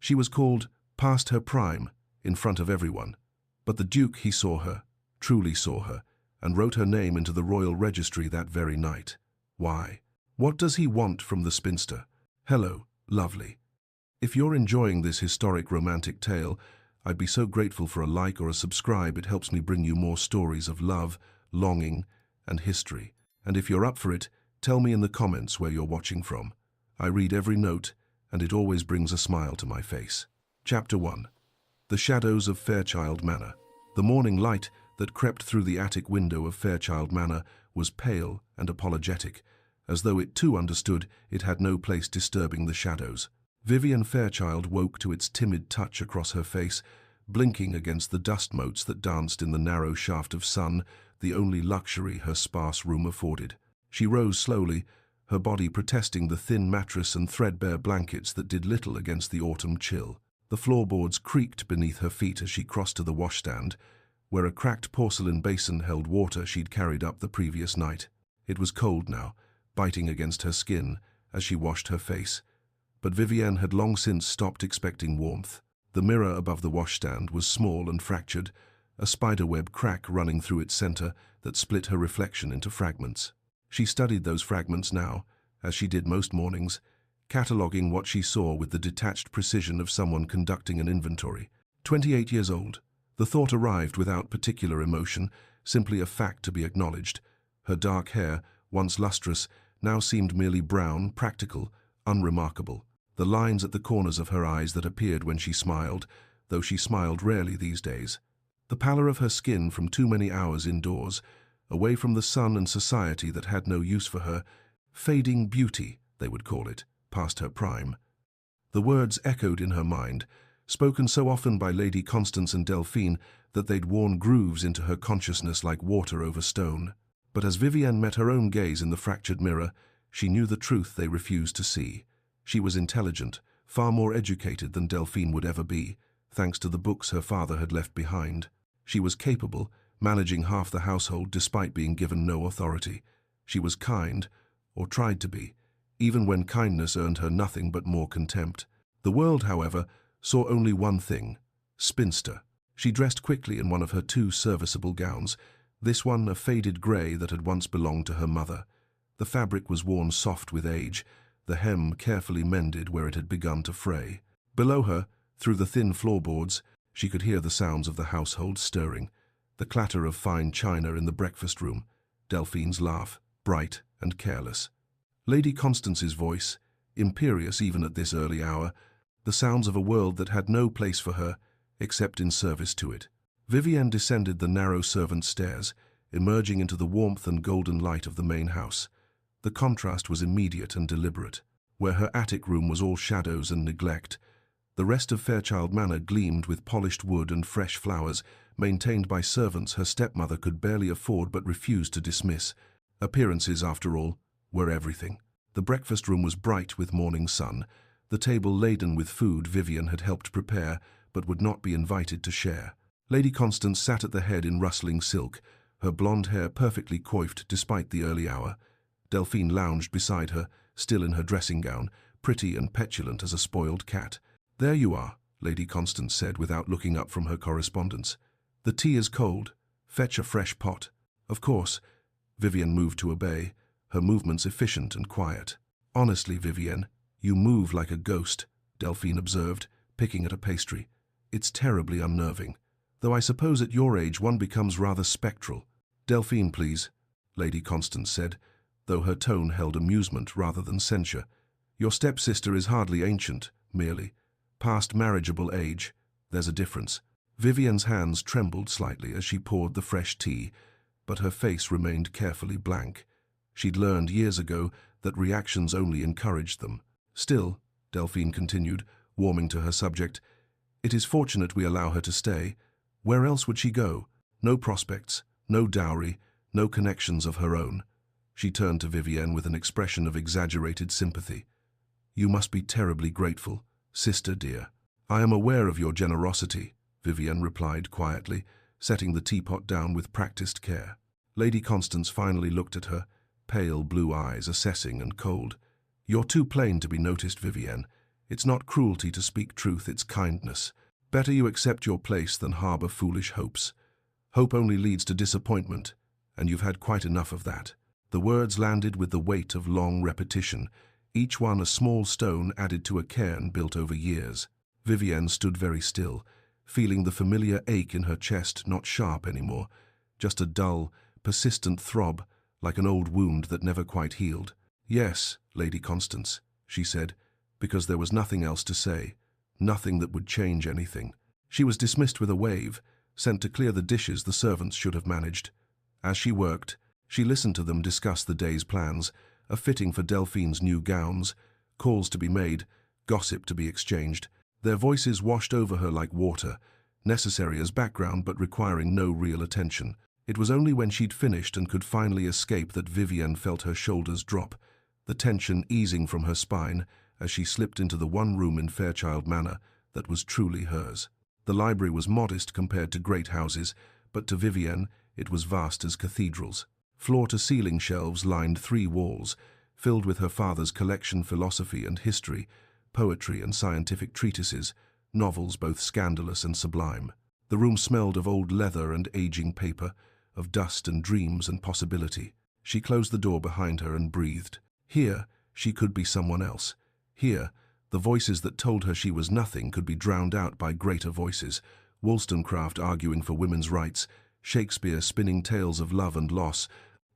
She was called past her prime, in front of everyone. But the Duke, he saw her, truly saw her, and wrote her name into the royal registry that very night. Why? What does he want from the spinster? Hello, lovely. If you're enjoying this historic romantic tale, I'd be so grateful for a like or a subscribe. It helps me bring you more stories of love, longing, and history. And if you're up for it, tell me in the comments where you're watching from. I read every note, and it always brings a smile to my face. Chapter 1. The Shadows of Fairchild Manor. The morning light that crept through the attic window of Fairchild Manor was pale and apologetic, as though it too understood it had no place disturbing the shadows. Vivian Fairchild woke to its timid touch across her face, blinking against the dust motes that danced in the narrow shaft of sun, the only luxury her sparse room afforded. She rose slowly, her body protesting the thin mattress and threadbare blankets that did little against the autumn chill. The floorboards creaked beneath her feet as she crossed to the washstand, where a cracked porcelain basin held water she'd carried up the previous night. It was cold now, biting against her skin as she washed her face. But Vivienne had long since stopped expecting warmth. The mirror above the washstand was small and fractured, a spiderweb crack running through its center that split her reflection into fragments. She studied those fragments now, as she did most mornings, cataloguing what she saw with the detached precision of someone conducting an inventory. 28 years old. The thought arrived without particular emotion, simply a fact to be acknowledged. Her dark hair, once lustrous, now seemed merely brown, practical, unremarkable. The lines at the corners of her eyes that appeared when she smiled, though she smiled rarely these days. The pallor of her skin from too many hours indoors, away from the sun and society that had no use for her, fading beauty, they would call it, past her prime. The words echoed in her mind, spoken so often by Lady Constance and Delphine that they'd worn grooves into her consciousness like water over stone. But as Vivienne met her own gaze in the fractured mirror, she knew the truth they refused to see. She was intelligent, far more educated than Delphine would ever be, thanks to the books her father had left behind. She was capable, managing half the household despite being given no authority. She was kind, or tried to be, even when kindness earned her nothing but more contempt. The world, however, saw only one thing: spinster. She dressed quickly in one of her two serviceable gowns, this one a faded grey that had once belonged to her mother. The fabric was worn soft with age, the hem carefully mended where it had begun to fray. Below her, through the thin floorboards, she could hear the sounds of the household stirring, the clatter of fine china in the breakfast room, Delphine's laugh, bright and careless, Lady Constance's voice, imperious even at this early hour, the sounds of a world that had no place for her except in service to it. Vivienne descended the narrow servant stairs, emerging into the warmth and golden light of the main house. The contrast was immediate and deliberate. Where her attic room was all shadows and neglect, the rest of Fairchild Manor gleamed with polished wood and fresh flowers, maintained by servants her stepmother could barely afford but refused to dismiss. Appearances, after all, were everything. The breakfast room was bright with morning sun, the table laden with food Vivienne had helped prepare but would not be invited to share. Lady Constance sat at the head in rustling silk, her blonde hair perfectly coiffed despite the early hour. Delphine lounged beside her, still in her dressing gown, pretty and petulant as a spoiled cat. "There you are," Lady Constance said without looking up from her correspondence. "The tea is cold. Fetch a fresh pot." "Of course." Vivienne moved to obey, her movements efficient and quiet. "Honestly, Vivienne, you move like a ghost," Delphine observed, picking at a pastry. "It's terribly unnerving. Though I suppose at your age one becomes rather spectral." "Delphine, please," Lady Constance said, though her tone held amusement rather than censure. "Your stepsister is hardly ancient, merely past marriageable age. There's a difference." Vivienne's hands trembled slightly as she poured the fresh tea, but her face remained carefully blank. She'd learned years ago that reactions only encouraged them. "Still," Delphine continued, warming to her subject, "it is fortunate we allow her to stay. Where else would she go? No prospects, no dowry, no connections of her own." She turned to Vivienne with an expression of exaggerated sympathy. "You must be terribly grateful, sister dear." "I am aware of your generosity," Vivienne replied quietly, setting the teapot down with practiced care. Lady Constance finally looked at her, pale blue eyes assessing and cold. "You're too plain to be noticed, Vivienne. It's not cruelty to speak truth, it's kindness. Better you accept your place than harbor foolish hopes. Hope only leads to disappointment, and you've had quite enough of that." The words landed with the weight of long repetition, each one a small stone added to a cairn built over years. Vivienne stood very still, feeling the familiar ache in her chest, not sharp anymore, just a dull, persistent throb, like an old wound that never quite healed. "Yes, Lady Constance," she said, because there was nothing else to say, nothing that would change anything. She was dismissed with a wave, sent to clear the dishes the servants should have managed. As she worked, she listened to them discuss the day's plans, a fitting for Delphine's new gowns, calls to be made, gossip to be exchanged. Their voices washed over her like water, necessary as background but requiring no real attention. It was only when she'd finished and could finally escape that Vivienne felt her shoulders drop, the tension easing from her spine as she slipped into the one room in Fairchild Manor that was truly hers. The library was modest compared to great houses, but to Vivienne it was vast as cathedrals. Floor-to-ceiling shelves lined 3 walls, filled with her father's collection philosophy and history, poetry and scientific treatises, novels both scandalous and sublime. The room smelled of old leather and aging paper, of dust and dreams and possibility. She closed the door behind her and breathed. Here, she could be someone else. Here, the voices that told her she was nothing could be drowned out by greater voices, Wollstonecraft arguing for women's rights, Shakespeare spinning tales of love and loss,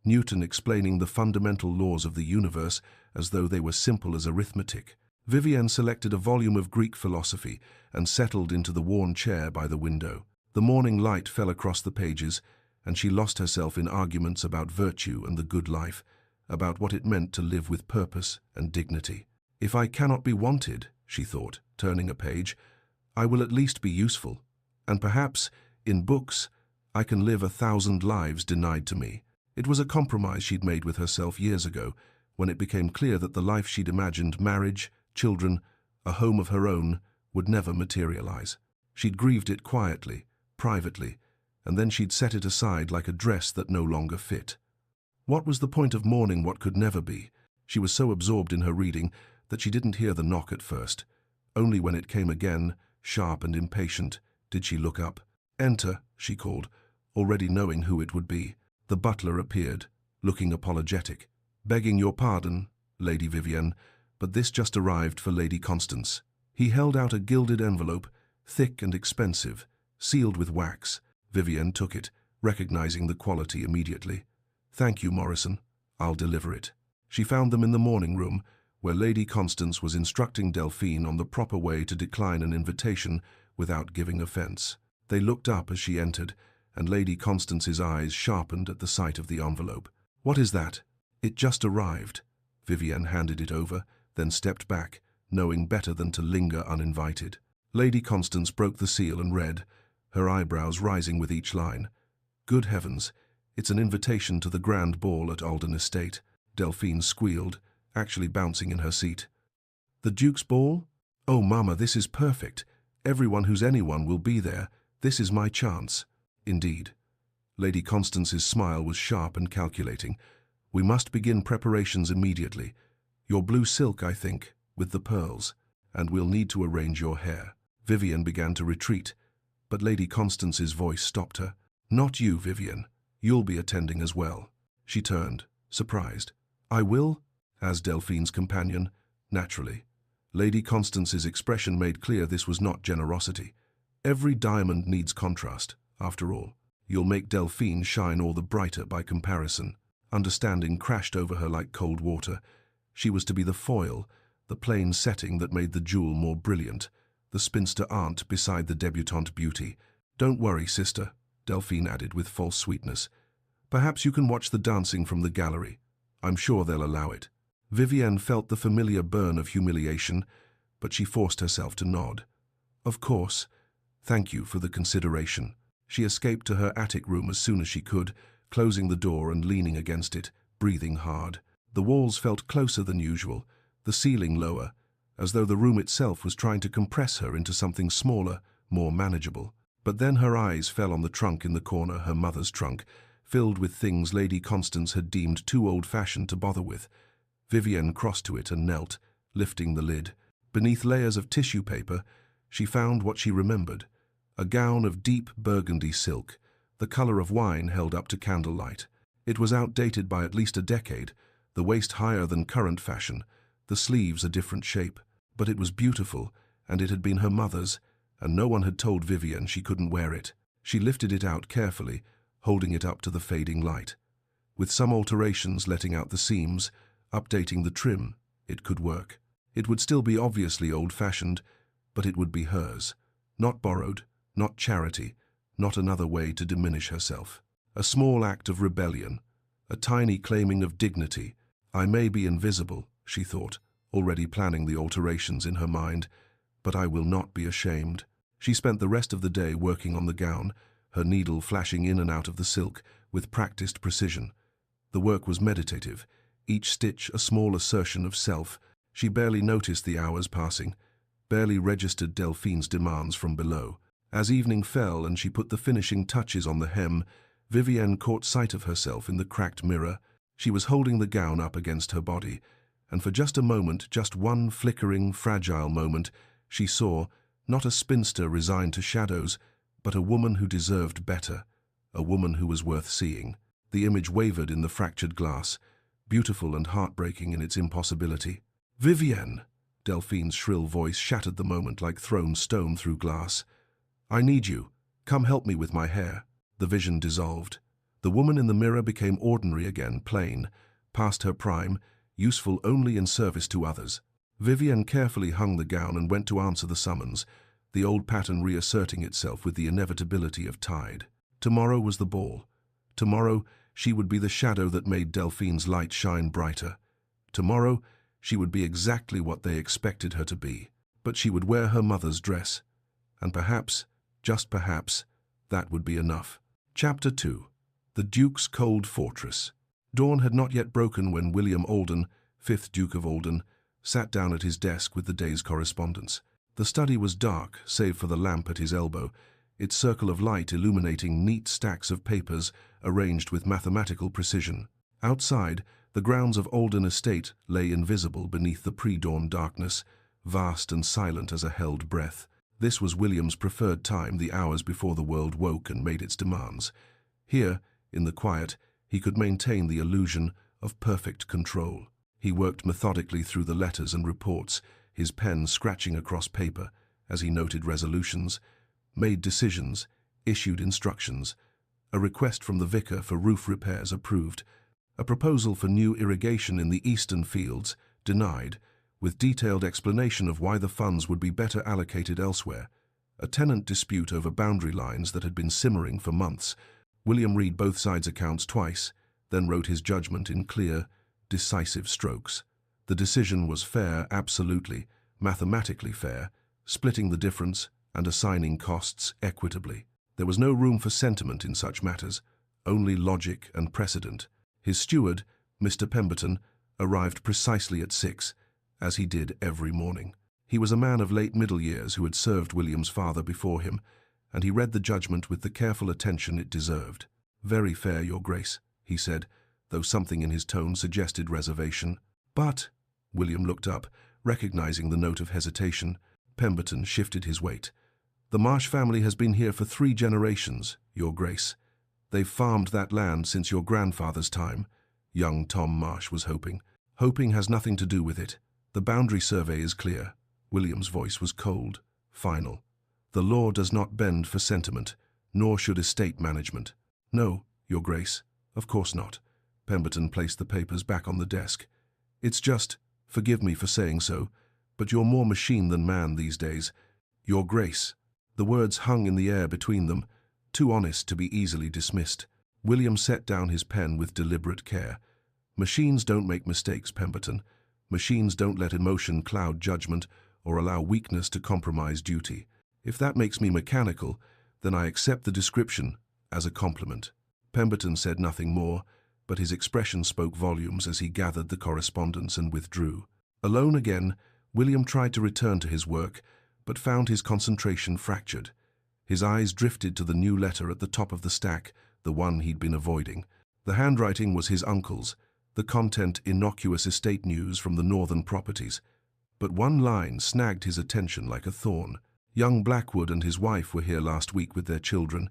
Newton explaining the fundamental laws of the universe as though they were simple as arithmetic. Vivienne selected a volume of Greek philosophy and settled into the worn chair by the window. The morning light fell across the pages, and she lost herself in arguments about virtue and the good life, about what it meant to live with purpose and dignity. "If I cannot be wanted," she thought, turning a page, "I will at least be useful, and perhaps, in books, I can live 1,000 lives denied to me." It was a compromise she'd made with herself years ago, when it became clear that the life she'd imagined, marriage, children, a home of her own, would never materialize. She'd grieved it quietly, privately, and then she'd set it aside like a dress that no longer fit. What was the point of mourning what could never be? She was so absorbed in her reading that she didn't hear the knock at first. Only when it came again, sharp and impatient, did she look up. "Enter," she called, already knowing who it would be. The butler appeared, looking apologetic. "Begging your pardon, Lady Vivienne, but this just arrived for Lady Constance." He held out a gilded envelope, thick and expensive, sealed with wax. Vivienne took it, recognizing the quality immediately. "Thank you, Morrison. I'll deliver it." She found them in the morning room, where Lady Constance was instructing Delphine on the proper way to decline an invitation without giving offense. They looked up as she entered, and Lady Constance's eyes sharpened at the sight of the envelope. "What is that?" "It just arrived." Vivienne handed it over, then stepped back, knowing better than to linger uninvited. Lady Constance broke the seal and read, her eyebrows rising with each line. "Good heavens, it's an invitation to the grand ball at Alden Estate." Delphine squealed, actually bouncing in her seat. "The Duke's ball? Oh, Mama, this is perfect. Everyone who's anyone will be there. This is my chance." "Indeed." Lady Constance's smile was sharp and calculating. "We must begin preparations immediately. Your blue silk, I think, with the pearls, and we'll need to arrange your hair." Vivienne began to retreat, but Lady Constance's voice stopped her. "Not you, Vivienne. You'll be attending as well." She turned, surprised. "I will?" as Delphine's companion. "Naturally." Lady Constance's expression made clear this was not generosity. Every diamond needs contrast, after all. You'll make Delphine shine all the brighter by comparison. Understanding crashed over her like cold water. She was to be the foil, the plain setting that made the jewel more brilliant, the spinster aunt beside the debutante beauty. "Don't worry, sister," Delphine added with false sweetness. "Perhaps you can watch the dancing from the gallery. I'm sure they'll allow it." Vivienne felt the familiar burn of humiliation, but she forced herself to nod. "Of course. Thank you for the consideration." She escaped to her attic room as soon as she could, closing the door and leaning against it, breathing hard. The walls felt closer than usual, the ceiling lower, as though the room itself was trying to compress her into something smaller, more manageable. But then her eyes fell on the trunk in the corner, her mother's trunk, filled with things Lady Constance had deemed too old-fashioned to bother with. Vivienne crossed to it and knelt, lifting the lid. Beneath layers of tissue paper, she found what she remembered, a gown of deep burgundy silk, the color of wine held up to candlelight. It was outdated by at least a decade, the waist higher than current fashion, the sleeves a different shape. But it was beautiful, and it had been her mother's, and no one had told Vivienne she couldn't wear it. She lifted it out carefully, holding it up to the fading light. With some alterations, letting out the seams, updating the trim, it could work. It would still be obviously old-fashioned, but it would be hers. Not borrowed, not charity, not another way to diminish herself. A small act of rebellion, a tiny claiming of dignity. I may be invisible, she thought, already planning the alterations in her mind, but I will not be ashamed. She spent the rest of the day working on the gown, her needle flashing in and out of the silk with practiced precision. The work was meditative, each stitch a small assertion of self. She barely noticed the hours passing, barely registered Delphine's demands from below. As evening fell and she put the finishing touches on the hem, Vivienne caught sight of herself in the cracked mirror. She was holding the gown up against her body, and for just a moment, just one flickering, fragile moment, she saw, not a spinster resigned to shadows, but a woman who deserved better, a woman who was worth seeing. The image wavered in the fractured glass, beautiful and heartbreaking in its impossibility. "Vivienne!" Delphine's shrill voice shattered the moment like thrown stone through glass. "I need you. Come help me with my hair." The vision dissolved. The woman in the mirror became ordinary again, plain, past her prime, useful only in service to others. Vivienne carefully hung the gown and went to answer the summons, the old pattern reasserting itself with the inevitability of tide. Tomorrow was the ball. Tomorrow she would be the shadow that made Delphine's light shine brighter. Tomorrow she would be exactly what they expected her to be. But she would wear her mother's dress. And perhaps, just perhaps, that would be enough. Chapter 2. The Duke's Cold Fortress. Dawn had not yet broken when William Alden, 5th Duke of Alden, sat down at his desk with the day's correspondence. The study was dark, save for the lamp at his elbow, its circle of light illuminating neat stacks of papers arranged with mathematical precision. Outside, the grounds of Alden Estate lay invisible beneath the pre-dawn darkness, vast and silent as a held breath. This was William's preferred time, the hours before the world woke and made its demands. Here, in the quiet, he could maintain the illusion of perfect control. He worked methodically through the letters and reports, his pen scratching across paper as he noted resolutions, made decisions, issued instructions. A request from the vicar for roof repairs approved. A proposal for new irrigation in the eastern fields denied, with detailed explanation of why the funds would be better allocated elsewhere. A tenant dispute over boundary lines that had been simmering for months. William read both sides' accounts twice, then wrote his judgment in clear, decisive strokes. The decision was fair, absolutely, mathematically fair, splitting the difference and assigning costs equitably. There was no room for sentiment in such matters, only logic and precedent. His steward, Mr. Pemberton, arrived precisely at 6, as he did every morning. He was a man of late middle years who had served William's father before him, and he read the judgment with the careful attention it deserved. "Very fair, Your Grace," he said, though something in his tone suggested reservation. "But—" William looked up, recognizing the note of hesitation. Pemberton shifted his weight. "The Marsh family has been here for 3 generations, Your Grace. They've farmed that land since your grandfather's time," young Tom Marsh was hoping. "Hoping has nothing to do with it. The boundary survey is clear." William's voice was cold, final. "The law does not bend for sentiment, nor should estate management." "No, Your Grace, of course not." Pemberton placed the papers back on the desk. "It's just, forgive me for saying so, but you're more machine than man these days. Your Grace." The words hung in the air between them, too honest to be easily dismissed. William set down his pen with deliberate care. "Machines don't make mistakes, Pemberton. Machines don't let emotion cloud judgment or allow weakness to compromise duty. If that makes me mechanical, then I accept the description as a compliment." Pemberton said nothing more, but his expression spoke volumes as he gathered the correspondence and withdrew. Alone again, William tried to return to his work, but found his concentration fractured. His eyes drifted to the new letter at the top of the stack, the one he'd been avoiding. The handwriting was his uncle's, the content innocuous estate news from the northern properties. But one line snagged his attention like a thorn. Young Blackwood and his wife were here last week with their children.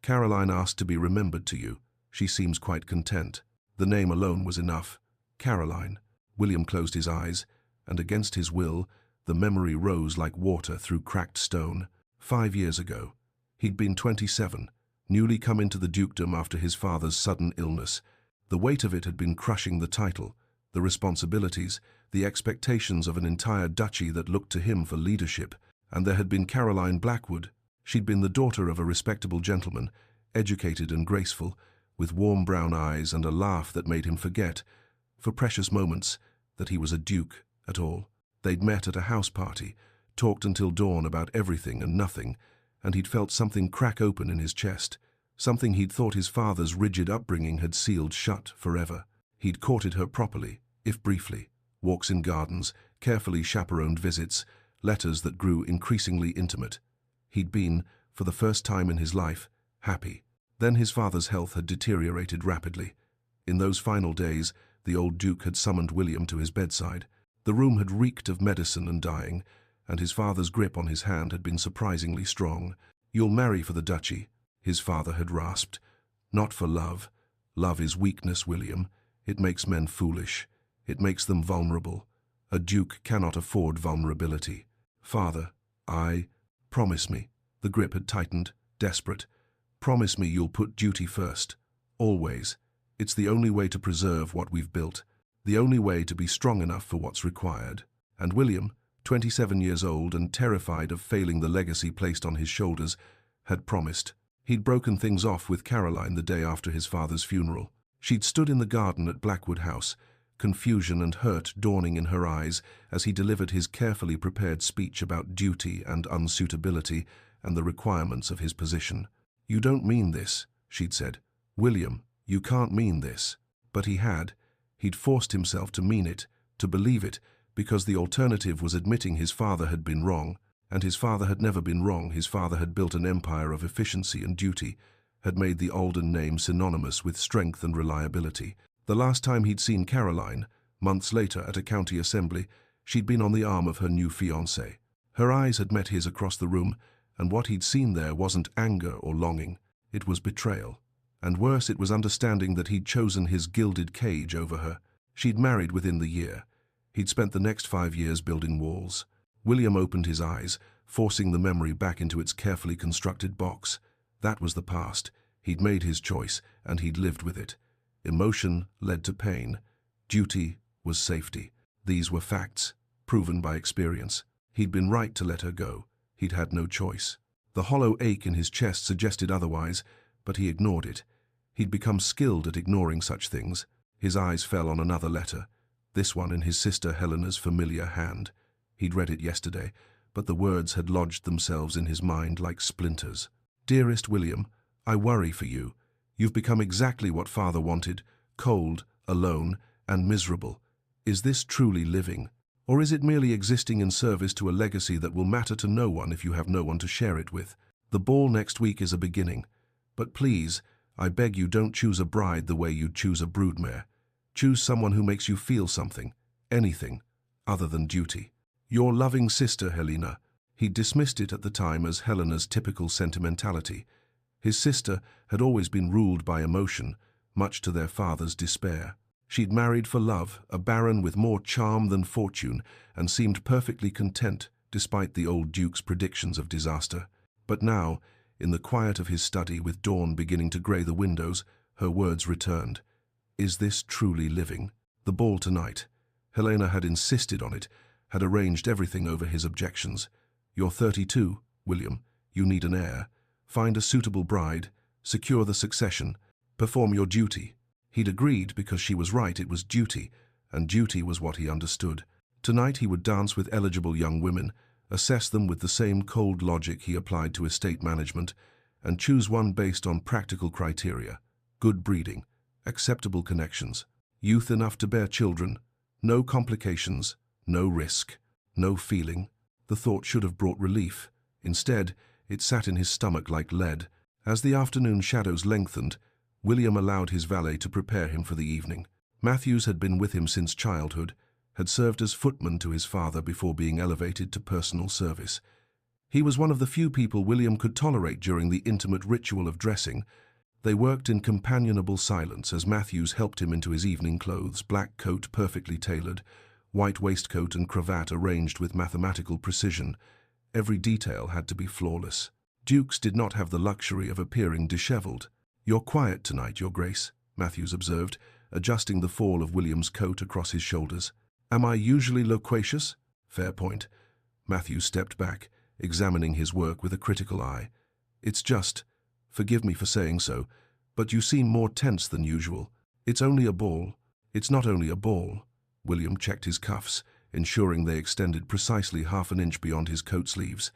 Caroline asked to be remembered to you. She seems quite content. The name alone was enough. Caroline. William closed his eyes, and against his will, the memory rose like water through cracked stone. 5 years ago. He'd been 27, newly come into the dukedom after his father's sudden illness. The weight of it had been crushing the title, the responsibilities, the expectations of an entire duchy that looked to him for leadership. And there had been Caroline Blackwood. She'd been the daughter of a respectable gentleman, educated and graceful, with warm brown eyes and a laugh that made him forget, for precious moments, that he was a duke at all. They'd met at a house party, talked until dawn about everything and nothing, and he'd felt something crack open in his chest, something he'd thought his father's rigid upbringing had sealed shut forever. He'd courted her properly, if briefly, walks in gardens, carefully chaperoned visits, letters that grew increasingly intimate. He'd been, for the first time in his life, happy. Then his father's health had deteriorated rapidly. In those final days, the old duke had summoned William to his bedside. The room had reeked of medicine and dying, and his father's grip on his hand had been surprisingly strong. "You'll marry for the duchy," his father had rasped. "Not for love. Love is weakness, William. It makes men foolish. It makes them vulnerable. A duke cannot afford vulnerability." "Father, promise me." The grip had tightened, desperate. "Promise me you'll put duty first. Always. It's the only way to preserve what we've built. The only way to be strong enough for what's required." And William, 27 years old and terrified of failing the legacy placed on his shoulders, had promised. He'd broken things off with Caroline the day after his father's funeral. She'd stood in the garden at Blackwood House, confusion and hurt dawning in her eyes as he delivered his carefully prepared speech about duty and unsuitability and the requirements of his position. "You don't mean this," she'd said. "William, you can't mean this." But he had. He'd forced himself to mean it, to believe it, because the alternative was admitting his father had been wrong, and his father had never been wrong. His father had built an empire of efficiency and duty, had made the Alden name synonymous with strength and reliability. The last time he'd seen Caroline, months later at a county assembly, she'd been on the arm of her new fiancé. Her eyes had met his across the room, and what he'd seen there wasn't anger or longing. It was betrayal. And worse, it was understanding that he'd chosen his gilded cage over her. She'd married within the year. He'd spent the next 5 years building walls. William opened his eyes, forcing the memory back into its carefully constructed box. That was the past. He'd made his choice, and he'd lived with it. Emotion led to pain. Duty was safety. These were facts, proven by experience. He'd been right to let her go. He'd had no choice. The hollow ache in his chest suggested otherwise, but he ignored it. He'd become skilled at ignoring such things. His eyes fell on another letter, this one in his sister Helena's familiar hand. He'd read it yesterday, but the words had lodged themselves in his mind like splinters. "Dearest William, I worry for you. You've become exactly what Father wanted, cold, alone, and miserable. Is this truly living? Or is it merely existing in service to a legacy that will matter to no one if you have no one to share it with? The ball next week is a beginning. But please, I beg you, don't choose a bride the way you'd choose a broodmare. Choose someone who makes you feel something, anything, other than duty. Your loving sister, Helena." He dismissed it at the time as Helena's typical sentimentality. His sister had always been ruled by emotion, much to their father's despair. She'd married for love, a baron with more charm than fortune, and seemed perfectly content despite the old duke's predictions of disaster. But now, in the quiet of his study, with dawn beginning to grey the windows, her words returned. "Is this truly living? The ball tonight." Helena had insisted on it, had arranged everything over his objections. "You're 32, William. You need an heir. Find a suitable bride, secure the succession, perform your duty." He'd agreed because she was right. It was duty, and duty was what he understood. Tonight he would dance with eligible young women, assess them with the same cold logic he applied to estate management, and choose one based on practical criteria: good breeding, acceptable connections, youth enough to bear children, no complications, no risk, no feeling. The thought should have brought relief. Instead, it sat in his stomach like lead. As the afternoon shadows lengthened, William allowed his valet to prepare him for the evening. Matthews had been with him since childhood, had served as footman to his father before being elevated to personal service. He was one of the few people William could tolerate during the intimate ritual of dressing. They worked in companionable silence as Matthews helped him into his evening clothes, black coat perfectly tailored, white waistcoat and cravat arranged with mathematical precision. Every detail had to be flawless. Dukes did not have the luxury of appearing disheveled. "You're quiet tonight, Your Grace," Matthews observed, adjusting the fall of William's coat across his shoulders. "Am I usually loquacious?" "Fair point." Matthews stepped back, examining his work with a critical eye. "It's just, forgive me for saying so, but you seem more tense than usual. It's only a ball." "It's not only a ball." William checked his cuffs, ensuring they extended precisely half an inch beyond his coat sleeves.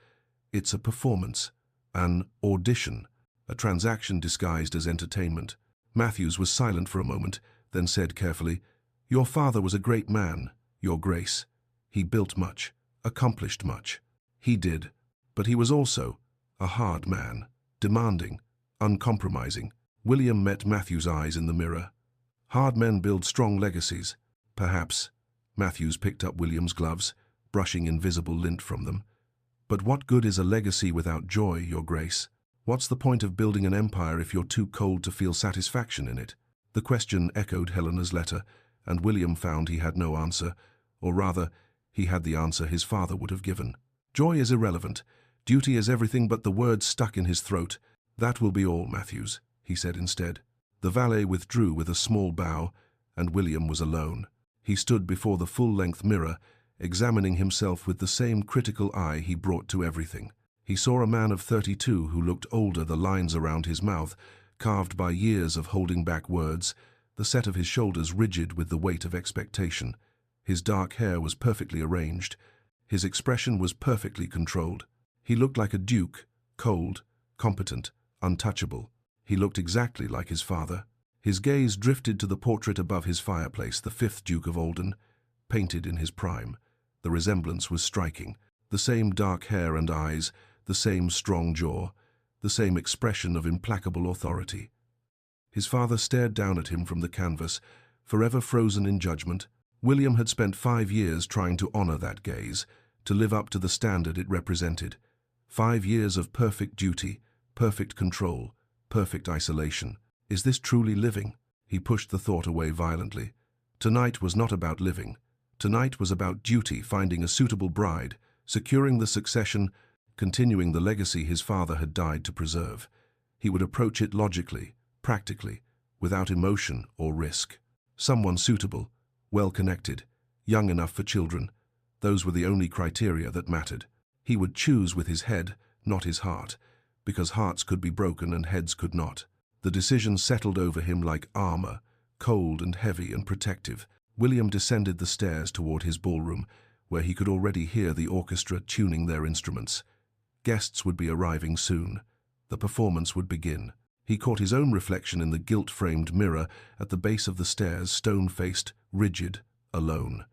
"It's a performance, an audition, a transaction disguised as entertainment." Matthews was silent for a moment, then said carefully, "Your father was a great man, Your Grace. He built much, accomplished much." "He did, but he was also a hard man, demanding, uncompromising." William met Matthews' eyes in the mirror. "Hard men build strong legacies." "Perhaps." Matthews picked up William's gloves, brushing invisible lint from them. "But what good is a legacy without joy, Your Grace? What's the point of building an empire if you're too cold to feel satisfaction in it?" The question echoed Helena's letter, and William found he had no answer, or rather, he had the answer his father would have given. "Joy is irrelevant. Duty is everything," but the words stuck in his throat. "That will be all, Matthews," he said instead. The valet withdrew with a small bow, and William was alone. He stood before the full-length mirror, examining himself with the same critical eye he brought to everything. He saw a man of 32 who looked older, the lines around his mouth, carved by years of holding back words, the set of his shoulders rigid with the weight of expectation. His dark hair was perfectly arranged. His expression was perfectly controlled. He looked like a duke, cold, competent, untouchable. He looked exactly like his father. His gaze drifted to the portrait above his fireplace, the 5th Duke of Alden, painted in his prime. The resemblance was striking. The same dark hair and eyes, the same strong jaw, the same expression of implacable authority. His father stared down at him from the canvas, forever frozen in judgment. William had spent 5 years trying to honor that gaze, to live up to the standard it represented. 5 years of perfect duty, perfect control, perfect isolation. Is this truly living? He pushed the thought away violently. Tonight was not about living. Tonight was about duty, finding a suitable bride, securing the succession, continuing the legacy his father had died to preserve. He would approach it logically, practically, without emotion or risk. Someone suitable, well-connected, young enough for children. Those were the only criteria that mattered. He would choose with his head, not his heart, because hearts could be broken and heads could not. The decision settled over him like armor, cold and heavy and protective. William descended the stairs toward his ballroom, where he could already hear the orchestra tuning their instruments. Guests would be arriving soon. The performance would begin. He caught his own reflection in the gilt-framed mirror at the base of the stairs, stone-faced, rigid, alone.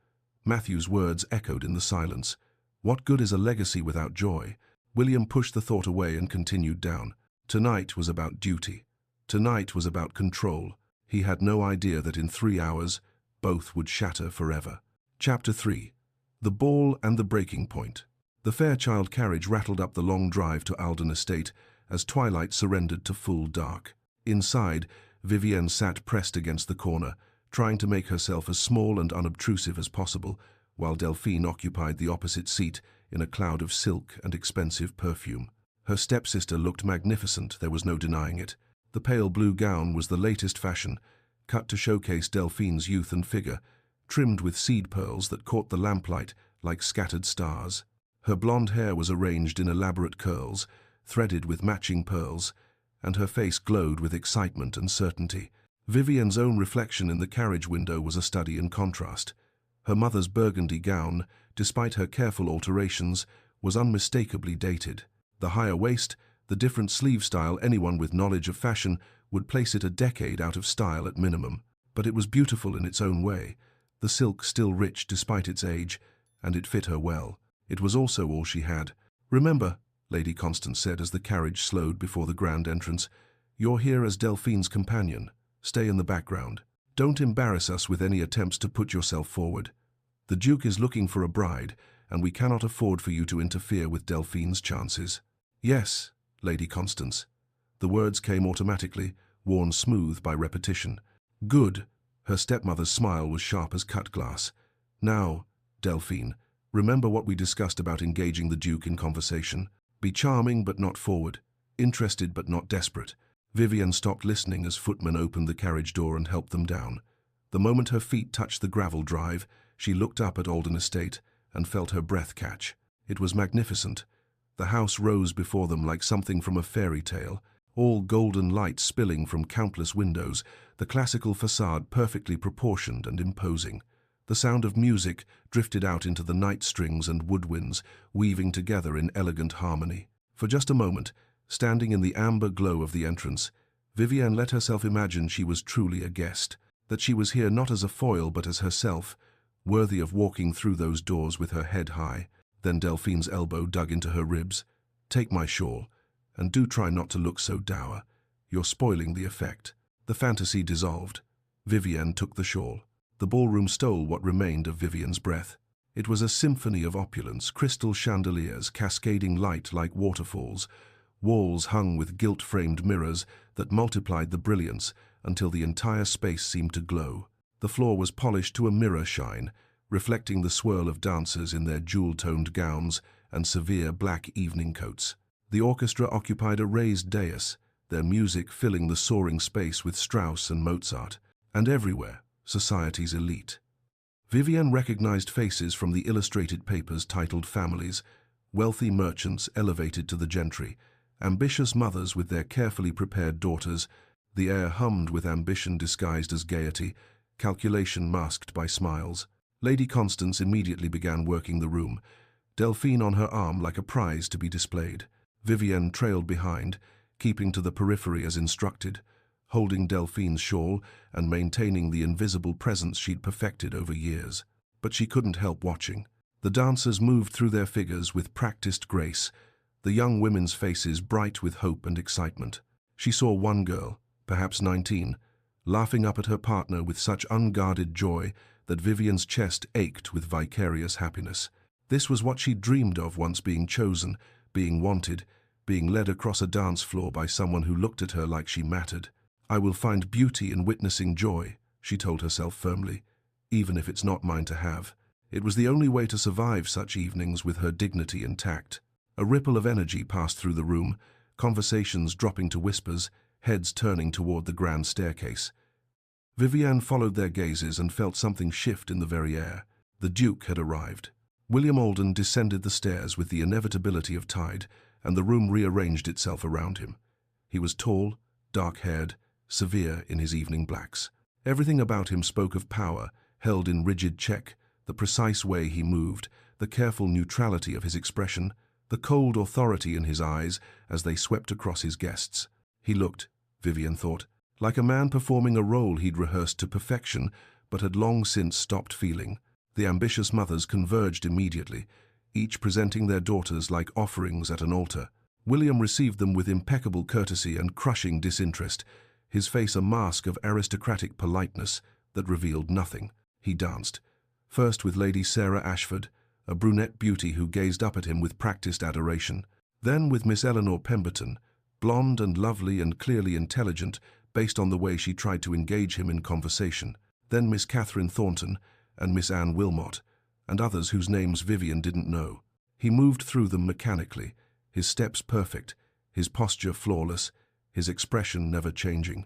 Matthew's words echoed in the silence. "What good is a legacy without joy?" William pushed the thought away and continued down. Tonight was about duty. Tonight was about control. He had no idea that in 3 hours, both would shatter forever. Chapter 3. The Ball and the Breaking Point. The Fairchild carriage rattled up the long drive to Alden Estate as twilight surrendered to full dark. Inside, Vivienne sat pressed against the corner, trying to make herself as small and unobtrusive as possible, while Delphine occupied the opposite seat in a cloud of silk and expensive perfume. Her stepsister looked magnificent, there was no denying it. The pale blue gown was the latest fashion, cut to showcase Delphine's youth and figure, trimmed with seed pearls that caught the lamplight like scattered stars. Her blonde hair was arranged in elaborate curls, threaded with matching pearls, and her face glowed with excitement and certainty. Vivienne's own reflection in the carriage window was a study in contrast. Her mother's burgundy gown, despite her careful alterations, was unmistakably dated. The higher waist, the different sleeve style, anyone with knowledge of fashion would place it a decade out of style at minimum. But it was beautiful in its own way, the silk still rich despite its age, and it fit her well. It was also all she had. "Remember," Lady Constance said as the carriage slowed before the grand entrance, "you're here as Delphine's companion. Stay in the background. Don't embarrass us with any attempts to put yourself forward." The Duke is looking for a bride, and we cannot afford for you to interfere with Delphine's chances." "Yes, Lady Constance." The words came automatically, worn smooth by repetition. "Good." Her stepmother's smile was sharp as cut glass. "Now, Delphine, remember what we discussed about engaging the Duke in conversation. Be charming but not forward, interested but not desperate." Vivienne stopped listening as footmen opened the carriage door and helped them down. The moment her feet touched the gravel drive, she looked up at Alden Estate and felt her breath catch. It was magnificent. The house rose before them like something from a fairy tale, all golden light spilling from countless windows, the classical facade perfectly proportioned and imposing. The sound of music drifted out into the night strings and woodwinds, weaving together in elegant harmony. For just a moment, standing in the amber glow of the entrance, Vivienne let herself imagine she was truly a guest, that she was here not as a foil but as herself, worthy of walking through those doors with her head high. Then Delphine's elbow dug into her ribs. "Take my shawl, and do try not to look so dour. You're spoiling the effect." The fantasy dissolved. Vivienne took the shawl. The ballroom stole what remained of Vivienne's breath. It was a symphony of opulence, crystal chandeliers cascading light like waterfalls, walls hung with gilt-framed mirrors that multiplied the brilliance until the entire space seemed to glow. The floor was polished to a mirror shine, reflecting the swirl of dancers in their jewel-toned gowns and severe black evening coats. The orchestra occupied a raised dais, their music filling the soaring space with Strauss and Mozart, and everywhere, society's elite. Vivienne recognized faces from the illustrated papers titled Families, wealthy merchants elevated to the gentry, ambitious mothers with their carefully prepared daughters. The air hummed with ambition disguised as gaiety, calculation masked by smiles. Lady Constance immediately began working the room, Delphine on her arm like a prize to be displayed. Vivienne trailed behind, keeping to the periphery as instructed, holding Delphine's shawl and maintaining the invisible presence she'd perfected over years. But she couldn't help watching. The dancers moved through their figures with practiced grace, the young women's faces bright with hope and excitement. She saw one girl, perhaps 19, laughing up at her partner with such unguarded joy that Vivienne's chest ached with vicarious happiness. This was what she'd dreamed of once, being chosen, being wanted, being led across a dance floor by someone who looked at her like she mattered. "I will find beauty in witnessing joy," she told herself firmly, "even if it's not mine to have." It was the only way to survive such evenings with her dignity intact. A ripple of energy passed through the room, conversations dropping to whispers, heads turning toward the grand staircase. Vivienne followed their gazes and felt something shift in the very air. The Duke had arrived. William Alden descended the stairs with the inevitability of tide, and the room rearranged itself around him. He was tall, dark-haired, severe in his evening blacks. Everything about him spoke of power, held in rigid check, the precise way he moved, the careful neutrality of his expression, the cold authority in his eyes as they swept across his guests. He looked, Vivienne thought, like a man performing a role he'd rehearsed to perfection but had long since stopped feeling. The ambitious mothers converged immediately, each presenting their daughters like offerings at an altar. William received them with impeccable courtesy and crushing disinterest, his face a mask of aristocratic politeness that revealed nothing. He danced, first with Lady Sarah Ashford, a brunette beauty who gazed up at him with practiced adoration, then with Miss Eleanor Pemberton, blonde and lovely and clearly intelligent based on the way she tried to engage him in conversation, then Miss Catherine Thornton and Miss Anne Wilmot, and others whose names Vivienne didn't know. He moved through them mechanically, his steps perfect, his posture flawless, his expression never changing.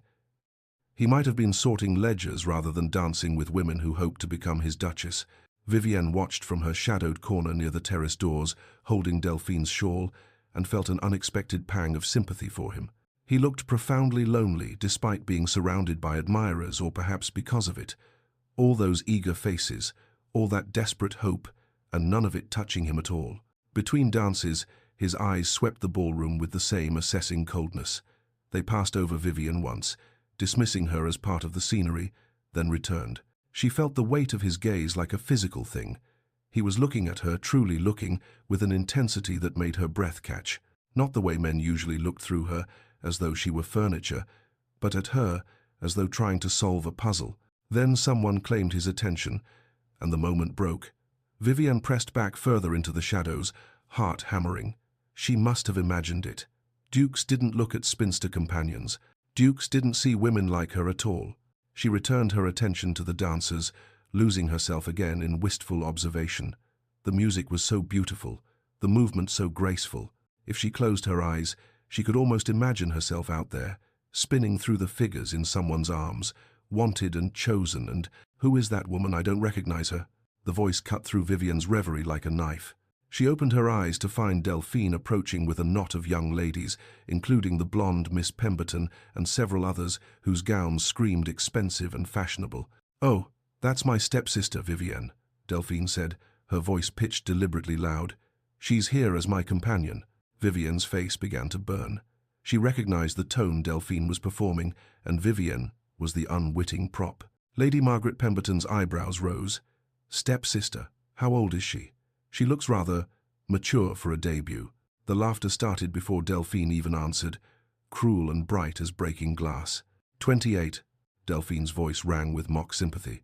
He might have been sorting ledgers rather than dancing with women who hoped to become his duchess. Vivienne watched from her shadowed corner near the terrace doors, holding Delphine's shawl, and felt an unexpected pang of sympathy for him. He looked profoundly lonely, despite being surrounded by admirers, or perhaps because of it. All those eager faces, all that desperate hope, and none of it touching him at all. Between dances, his eyes swept the ballroom with the same assessing coldness. They passed over Vivienne once, dismissing her as part of the scenery, then returned. She felt the weight of his gaze like a physical thing. He was looking at her, truly looking, with an intensity that made her breath catch. Not the way men usually looked through her, as though she were furniture, but at her, as though trying to solve a puzzle. Then someone claimed his attention, and the moment broke. Vivienne pressed back further into the shadows, heart hammering. She must have imagined it. Dukes didn't look at spinster companions. Dukes didn't see women like her at all. She returned her attention to the dancers, losing herself again in wistful observation. The music was so beautiful, the movement so graceful. If she closed her eyes, she could almost imagine herself out there, spinning through the figures in someone's arms, wanted and chosen. And who is that woman? I don't recognize her. The voice cut through Vivienne's reverie like a knife. She opened her eyes to find Delphine approaching with a knot of young ladies, including the blonde Miss Pemberton and several others whose gowns screamed expensive and fashionable. "Oh, that's my stepsister, Vivienne," Delphine said, her voice pitched deliberately loud. "She's here as my companion." Vivienne's face began to burn. She recognized the tone Delphine was performing, and Vivienne was the unwitting prop. Lady Margaret Pemberton's eyebrows rose. "Stepsister, how old is she? She looks rather mature for a debut." The laughter started before Delphine even answered, cruel and bright as breaking glass. 28, Delphine's voice rang with mock sympathy.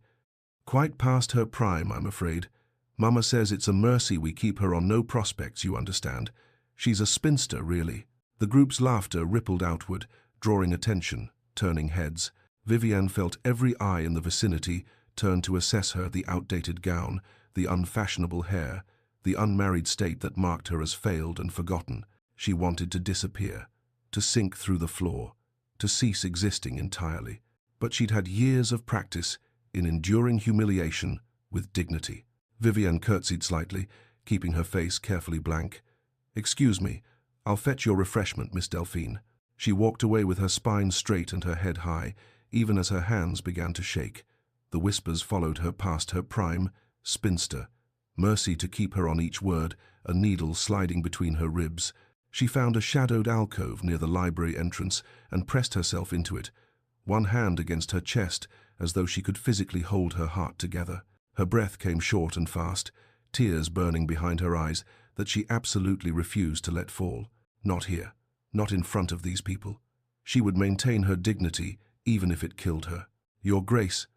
"Quite past her prime, I'm afraid. Mama says it's a mercy we keep her on no prospects, you understand. She's a spinster, really." The group's laughter rippled outward, drawing attention, turning heads. Vivienne felt every eye in the vicinity turn to assess her, the outdated gown, the unfashionable hair, the unmarried state that marked her as failed and forgotten. She wanted to disappear, to sink through the floor, to cease existing entirely. But she'd had years of practice in enduring humiliation with dignity. Vivienne curtsied slightly, keeping her face carefully blank. "Excuse me, I'll fetch your refreshment, Miss Delphine." She walked away with her spine straight and her head high, even as her hands began to shake. The whispers followed her past her prime, spinster. Mercy to keep her on each word, a needle sliding between her ribs. She found a shadowed alcove near the library entrance and pressed herself into it, one hand against her chest as though she could physically hold her heart together. Her breath came short and fast, tears burning behind her eyes that she absolutely refused to let fall. Not here, not in front of these people. She would maintain her dignity even if it killed her. "Your Grace,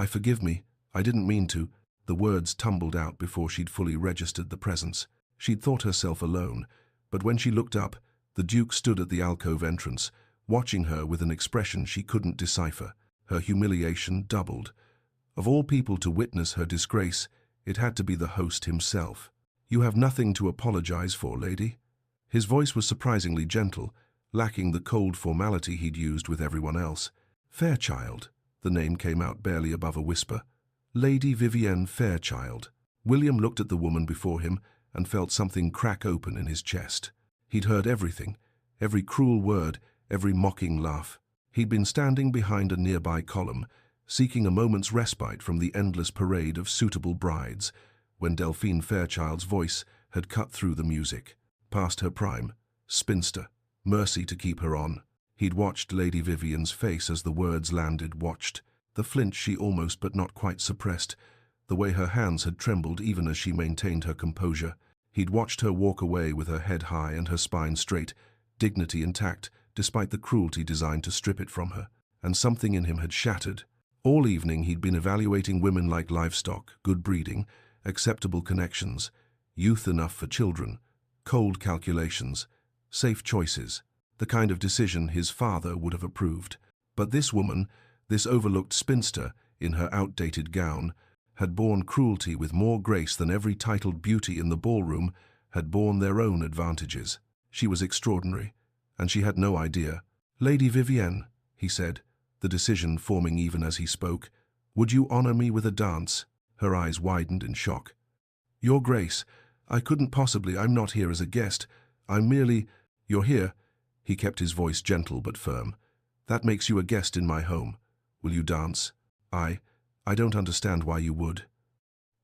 forgive me, I didn't mean to." The words tumbled out before she'd fully registered the presence. She'd thought herself alone, but when she looked up, the Duke stood at the alcove entrance, watching her with an expression she couldn't decipher. Her humiliation doubled. Of all people to witness her disgrace, it had to be the host himself. "You have nothing to apologize for, lady." His voice was surprisingly gentle, lacking the cold formality he'd used with everyone else. "Fairchild," the name came out barely above a whisper. "Lady Vivienne Fairchild." William looked at the woman before him and felt something crack open in his chest. He'd heard everything, every cruel word, every mocking laugh. He'd been standing behind a nearby column, seeking a moment's respite from the endless parade of suitable brides, when Delphine Fairchild's voice had cut through the music. Past her prime, spinster, mercy to keep her on. He'd watched Lady Vivienne's face as the words landed, watched the flinch she almost but not quite suppressed, the way her hands had trembled even as she maintained her composure. He'd watched her walk away with her head high and her spine straight, dignity intact despite the cruelty designed to strip it from her. And something in him had shattered. All evening he'd been evaluating women like livestock, good breeding, acceptable connections, youth enough for children, cold calculations, safe choices, the kind of decision his father would have approved. But this woman, this overlooked spinster in her outdated gown, had borne cruelty with more grace than every titled beauty in the ballroom had borne their own advantages. She was extraordinary, and she had no idea. "Lady Vivienne," he said, the decision forming even as he spoke, "would you honor me with a dance?" Her eyes widened in shock. "Your Grace, I couldn't possibly. I'm not here as a guest. I'm merely—" "You're here." He kept his voice gentle but firm. "That makes you a guest in my home. Will you dance?" I don't understand why you would."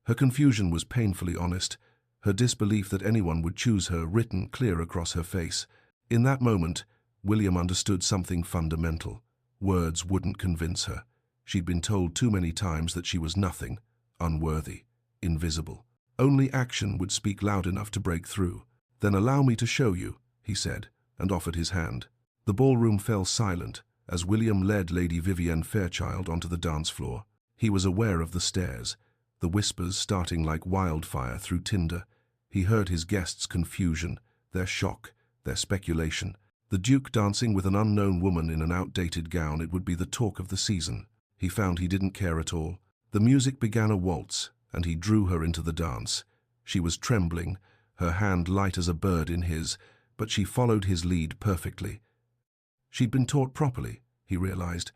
Her confusion was painfully honest, her disbelief that anyone would choose her written clear across her face. In that moment, William understood something fundamental. Words wouldn't convince her. She'd been told too many times that she was nothing, unworthy, invisible. Only action would speak loud enough to break through. "Then allow me to show you," he said, and offered his hand. The ballroom fell silent as William led Lady Vivienne Fairchild onto the dance floor. He was aware of the stares, the whispers starting like wildfire through tinder. He heard his guests' confusion, their shock, their speculation. The Duke dancing with an unknown woman in an outdated gown, it would be the talk of the season. He found he didn't care at all. The music began a waltz, and he drew her into the dance. She was trembling, her hand light as a bird in his, but she followed his lead perfectly. She'd been taught properly, he realized.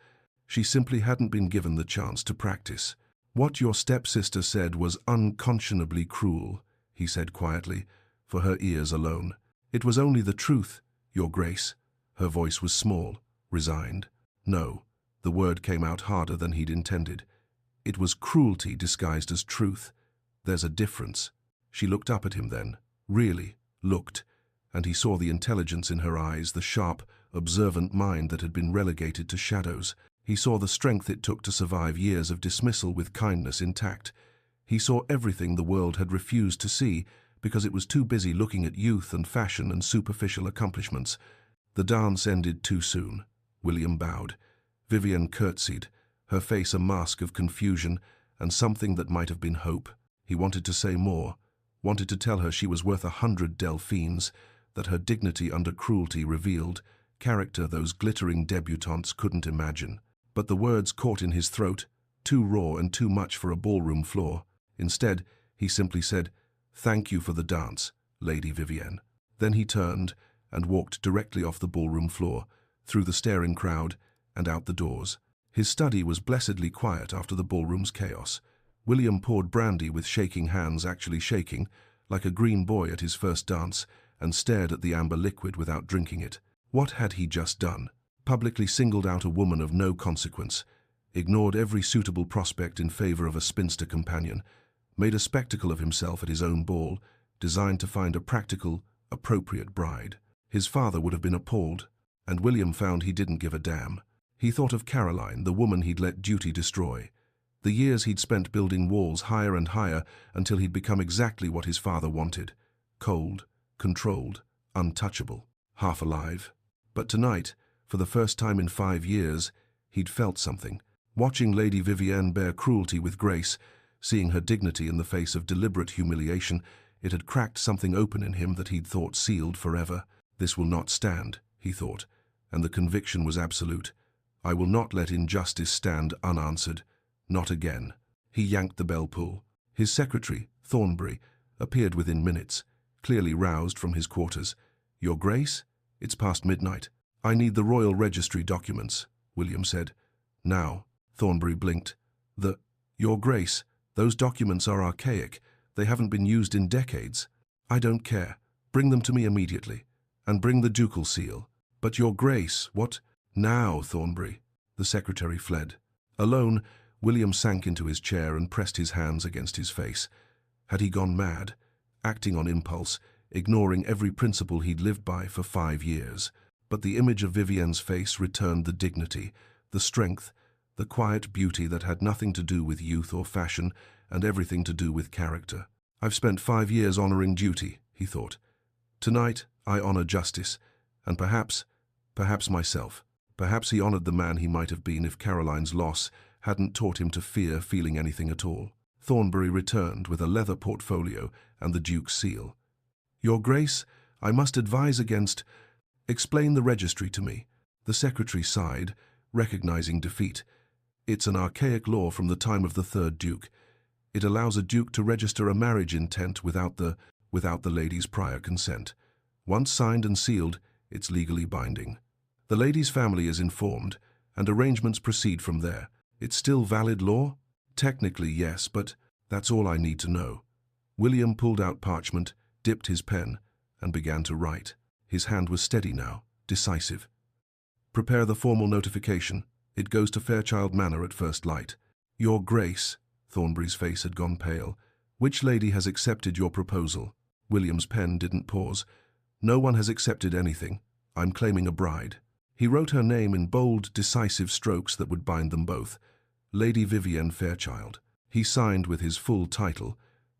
She simply hadn't been given the chance to practice. What your stepsister said was unconscionably cruel, he said quietly, for her ears alone. It was only the truth, Your Grace. Her voice was small, resigned. No, the word came out harder than he'd intended. It was cruelty disguised as truth. There's a difference. She looked up at him then, really looked, and he saw the intelligence in her eyes, the sharp, observant mind that had been relegated to shadows. He saw the strength it took to survive years of dismissal with kindness intact. He saw everything the world had refused to see because it was too busy looking at youth and fashion and superficial accomplishments. The dance ended too soon. William bowed. Vivienne curtsied, her face a mask of confusion and something that might have been hope. He wanted to say more, wanted to tell her she was worth 100 Delphines, that her dignity under cruelty revealed character those glittering debutantes couldn't imagine. But the words caught in his throat, too raw and too much for a ballroom floor. Instead, he simply said, "Thank you for the dance, Lady Vivienne." Then he turned and walked directly off the ballroom floor, through the staring crowd, and out the doors. His study was blessedly quiet after the ballroom's chaos. William poured brandy with shaking hands, actually shaking, like a green boy at his first dance, and stared at the amber liquid without drinking it. What had he just done? Publicly singled out a woman of no consequence, ignored every suitable prospect in favor of a spinster companion, made a spectacle of himself at his own ball, designed to find a practical, appropriate bride. His father would have been appalled, and William found he didn't give a damn. He thought of Caroline, the woman he'd let duty destroy. The years he'd spent building walls higher and higher until he'd become exactly what his father wanted. Cold, controlled, untouchable, half alive. But tonight, for the first time in 5 years, he'd felt something. Watching Lady Vivienne bear cruelty with grace, seeing her dignity in the face of deliberate humiliation, it had cracked something open in him that he'd thought sealed forever. This will not stand, he thought, and the conviction was absolute. I will not let injustice stand unanswered. Not again. He yanked the bell pull. His secretary, Thornbury, appeared within minutes, clearly roused from his quarters. Your Grace? It's past midnight. I need the royal registry documents, William said. Now, Thornbury blinked. Your Grace, those documents are archaic. They haven't been used in decades. I don't care. Bring them to me immediately. And bring the ducal seal. But Your Grace, what? Now, Thornbury. The secretary fled. Alone, William sank into his chair and pressed his hands against his face. Had he gone mad? Acting on impulse, ignoring every principle he'd lived by for 5 years. But the image of Vivienne's face returned the dignity, the strength, the quiet beauty that had nothing to do with youth or fashion and everything to do with character. I've spent 5 years honoring duty, he thought. Tonight, I honor justice, and perhaps myself. Perhaps he honored the man he might have been if Caroline's loss hadn't taught him to fear feeling anything at all. Thornbury returned with a leather portfolio and the Duke's seal. Your Grace, I must advise against... Explain the registry to me. The secretary sighed, recognizing defeat. It's an archaic law from the time of the third Duke. It allows a duke to register a marriage intent without the lady's prior consent. Once signed and sealed, it's legally binding. The lady's family is informed, and arrangements proceed from there. It's still valid law? Technically, yes, but that's all I need to know. William pulled out parchment, dipped his pen, and began to write. His hand was steady now, decisive. Prepare the formal notification. It goes to Fairchild Manor at first light. Your Grace, Thornbury's face had gone pale. Which lady has accepted your proposal? William's pen didn't pause. No one has accepted anything. I'm claiming a bride. He wrote her name in bold, decisive strokes that would bind them both. Lady Vivienne Fairchild. He signed with his full title,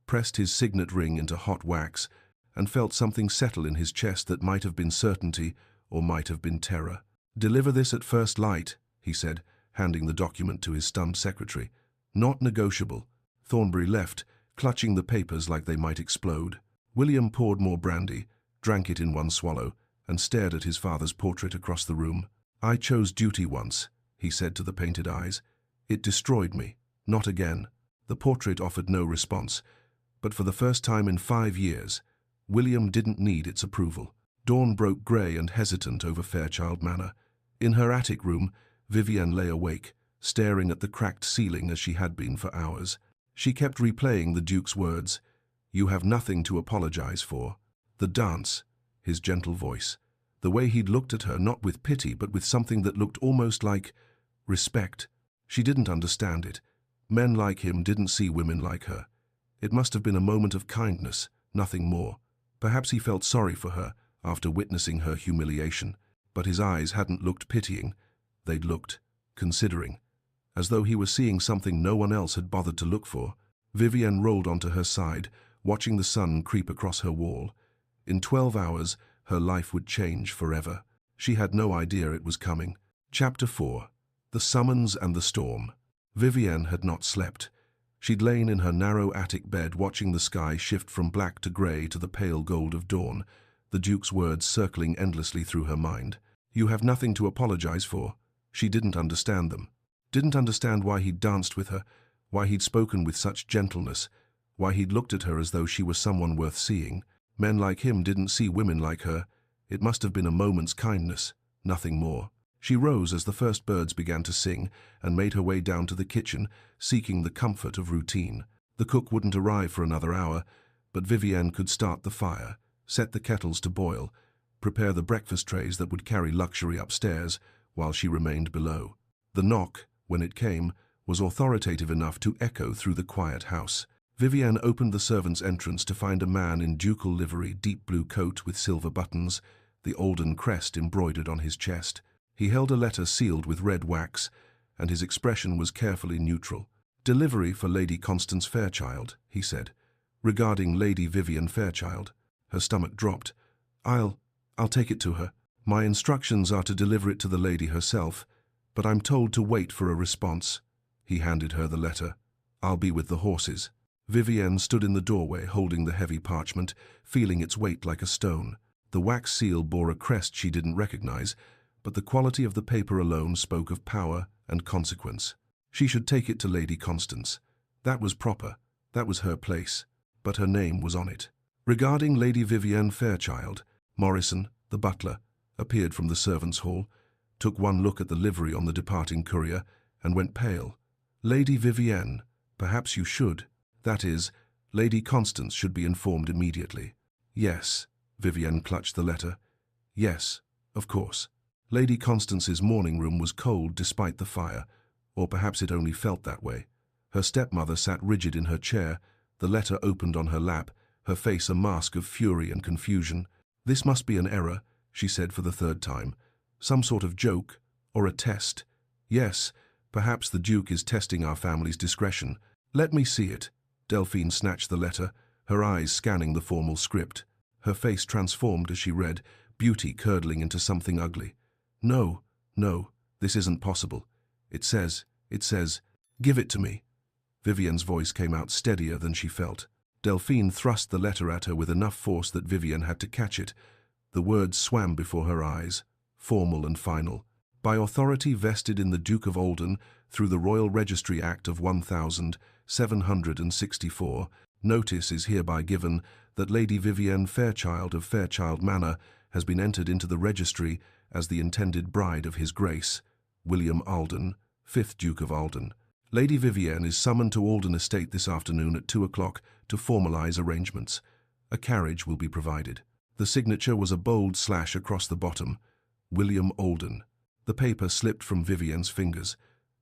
pressed his signet ring into hot wax, and felt something settle in his chest that might have been certainty or might have been terror. Deliver this at first light, he said, handing the document to his stunned secretary. Not negotiable. Thornbury left, clutching the papers like they might explode. William poured more brandy, drank it in one swallow, and stared at his father's portrait across the room. "I chose duty once," he said to the painted eyes. "It destroyed me. Not again." The portrait offered no response, but for the first time in 5 years, William didn't need its approval. Dawn broke grey and hesitant over Fairchild Manor. In her attic room, Vivienne lay awake, staring at the cracked ceiling as she had been for hours. She kept replaying the Duke's words, "You have nothing to apologize for." The dance, his gentle voice, the way he'd looked at her not with pity but with something that looked almost like respect. She didn't understand it. Men like him didn't see women like her. It must have been a moment of kindness, nothing more. Perhaps he felt sorry for her after witnessing her humiliation, but his eyes hadn't looked pitying. They'd looked considering, as though he was seeing something no one else had bothered to look for. Vivienne rolled onto her side, watching the sun creep across her wall. In 12 hours, her life would change forever. She had no idea it was coming. Chapter 4. The Summons and the Storm. Vivienne had not slept. She'd lain in her narrow attic bed watching the sky shift from black to grey to the pale gold of dawn, the Duke's words circling endlessly through her mind. "You have nothing to apologize for." She didn't understand them. Didn't understand why he'd danced with her, why he'd spoken with such gentleness, why he'd looked at her as though she was someone worth seeing. Men like him didn't see women like her. It must have been a moment's kindness, nothing more. She rose as the first birds began to sing and made her way down to the kitchen, seeking the comfort of routine. The cook wouldn't arrive for another hour, but Vivienne could start the fire, set the kettles to boil, prepare the breakfast trays that would carry luxury upstairs while she remained below. The knock, when it came, was authoritative enough to echo through the quiet house. Vivienne opened the servants' entrance to find a man in ducal livery, deep blue coat with silver buttons, the Alden crest embroidered on his chest. He held a letter sealed with red wax, and his expression was carefully neutral. "Delivery for Lady Constance Fairchild," he said. "Regarding Lady Vivienne Fairchild." Her stomach dropped. I'll take it to her. My instructions are to deliver it to the lady herself, but I'm told to wait for a response." He handed her the letter. "I'll be with the horses." Vivienne stood in the doorway holding the heavy parchment, feeling its weight like a stone. The wax seal bore a crest she didn't recognize, but the quality of the paper alone spoke of power and consequence. She should take it to Lady Constance. That was proper. That was her place. But her name was on it. Regarding Lady Vivienne Fairchild, Morrison, the butler, appeared from the servants' hall, took one look at the livery on the departing courier, and went pale. "Lady Vivienne, perhaps you should. That is, Lady Constance should be informed immediately." "Yes." Vivienne clutched the letter. "Yes, of course." Lady Constance's morning room was cold despite the fire, or perhaps it only felt that way. Her stepmother sat rigid in her chair, the letter opened on her lap, her face a mask of fury and confusion. "This must be an error," she said for the third time. "Some sort of joke, or a test. Yes, perhaps the Duke is testing our family's discretion. Let me see it." Delphine snatched the letter, her eyes scanning the formal script. Her face transformed as she read, beauty curdling into something ugly. No, this isn't possible. It says, give it to me." Vivienne's voice came out steadier than she felt. Delphine thrust the letter at her with enough force that Vivienne had to catch it. The words swam before her eyes, formal and final. "By authority vested in the Duke of Alden through the Royal Registry Act of 1764, notice is hereby given that Lady Vivienne Fairchild of Fairchild Manor has been entered into the registry as the intended bride of His Grace, William Alden, 5th Duke of Alden. Lady Vivienne is summoned to Alden Estate this afternoon at 2 o'clock to formalize arrangements. A carriage will be provided." The signature was a bold slash across the bottom. William Alden. The paper slipped from Vivienne's fingers.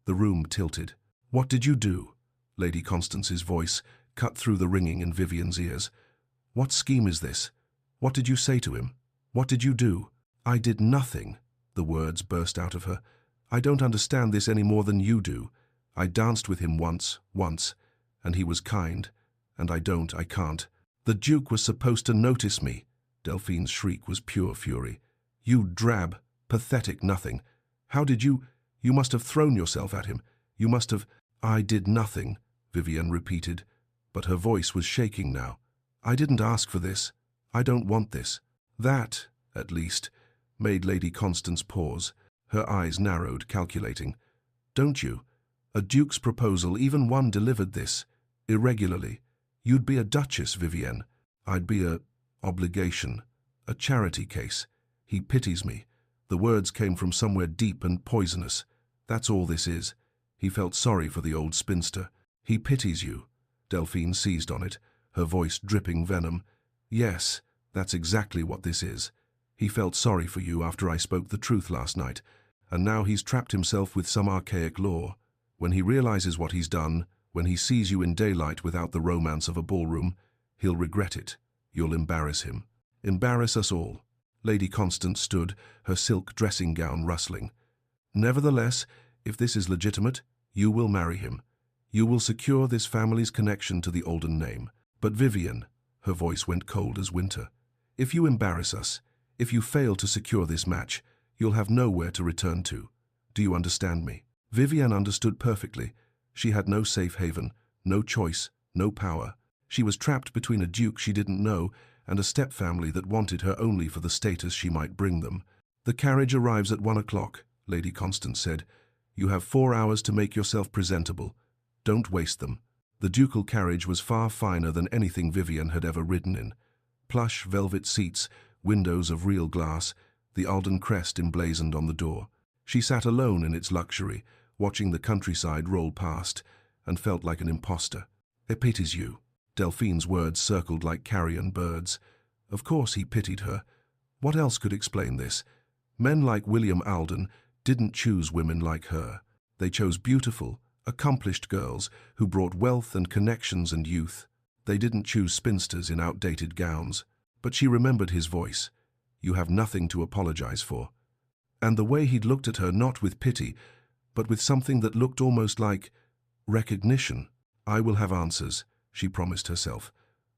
The room tilted. "What did you do?" Lady Constance's voice cut through the ringing in Vivienne's ears. "What scheme is this? What did you say to him? What did you do?" "I did nothing," the words burst out of her. "I don't understand this any more than you do. I danced with him once, and he was kind, and I can't. The Duke was supposed to notice me." Delphine's shriek was pure fury. "You drab, pathetic nothing. How did you must have thrown yourself at him. You must have—" "I did nothing," Vivienne repeated, but her voice was shaking now. I didn't ask for this. I don't want this. That, at least, made Lady Constance pause. Her eyes narrowed, calculating. Don't you? A duke's proposal, even one delivered this, irregularly. You'd be a duchess, Vivienne. I'd be a obligation, a charity case. He pities me. The words came from somewhere deep and poisonous. That's all this is. He felt sorry for the old spinster. He pities you. Delphine seized on it, her voice dripping venom. Yes, that's exactly what this is. He felt sorry for you after I spoke the truth last night, and now he's trapped himself with some archaic law. When he realizes what he's done, when he sees you in daylight without the romance of a ballroom, he'll regret it. You'll embarrass him. Embarrass us all. Lady Constance stood, her silk dressing gown rustling. Nevertheless, if this is legitimate, you will marry him. You will secure this family's connection to the Alden name. But Vivienne, her voice went cold as winter, if you embarrass us, if you fail to secure this match, you'll have nowhere to return to. Do you understand me? Vivienne understood perfectly. She had no safe haven, no choice, no power. She was trapped between a duke she didn't know and a step-family that wanted her only for the status she might bring them. The carriage arrives at 1 o'clock, Lady Constance said. You have 4 hours to make yourself presentable. Don't waste them. The ducal carriage was far finer than anything Vivienne had ever ridden in. Plush velvet seats, windows of real glass, the Alden crest emblazoned on the door. She sat alone in its luxury, watching the countryside roll past, and felt like an imposter. He pities you. Delphine's words circled like carrion birds. Of course he pitied her. What else could explain this? Men like William Alden didn't choose women like her. They chose beautiful, accomplished girls who brought wealth and connections and youth. They didn't choose spinsters in outdated gowns. But she remembered his voice. You have nothing to apologize for. And the way he'd looked at her, not with pity, but with something that looked almost like recognition. I will have answers, she promised herself.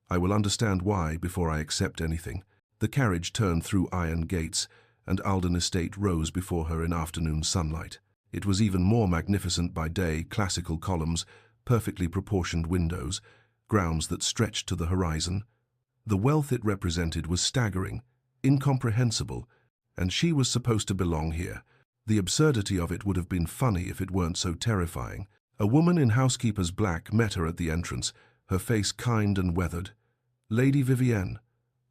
I will understand why before I accept anything. The carriage turned through iron gates, and Alden Estate rose before her in afternoon sunlight. It was even more magnificent by day, classical columns, perfectly proportioned windows, grounds that stretched to the horizon. The wealth it represented was staggering, incomprehensible, and she was supposed to belong here. The absurdity of it would have been funny if it weren't so terrifying. A woman in housekeeper's black met her at the entrance, her face kind and weathered. Lady Vivienne,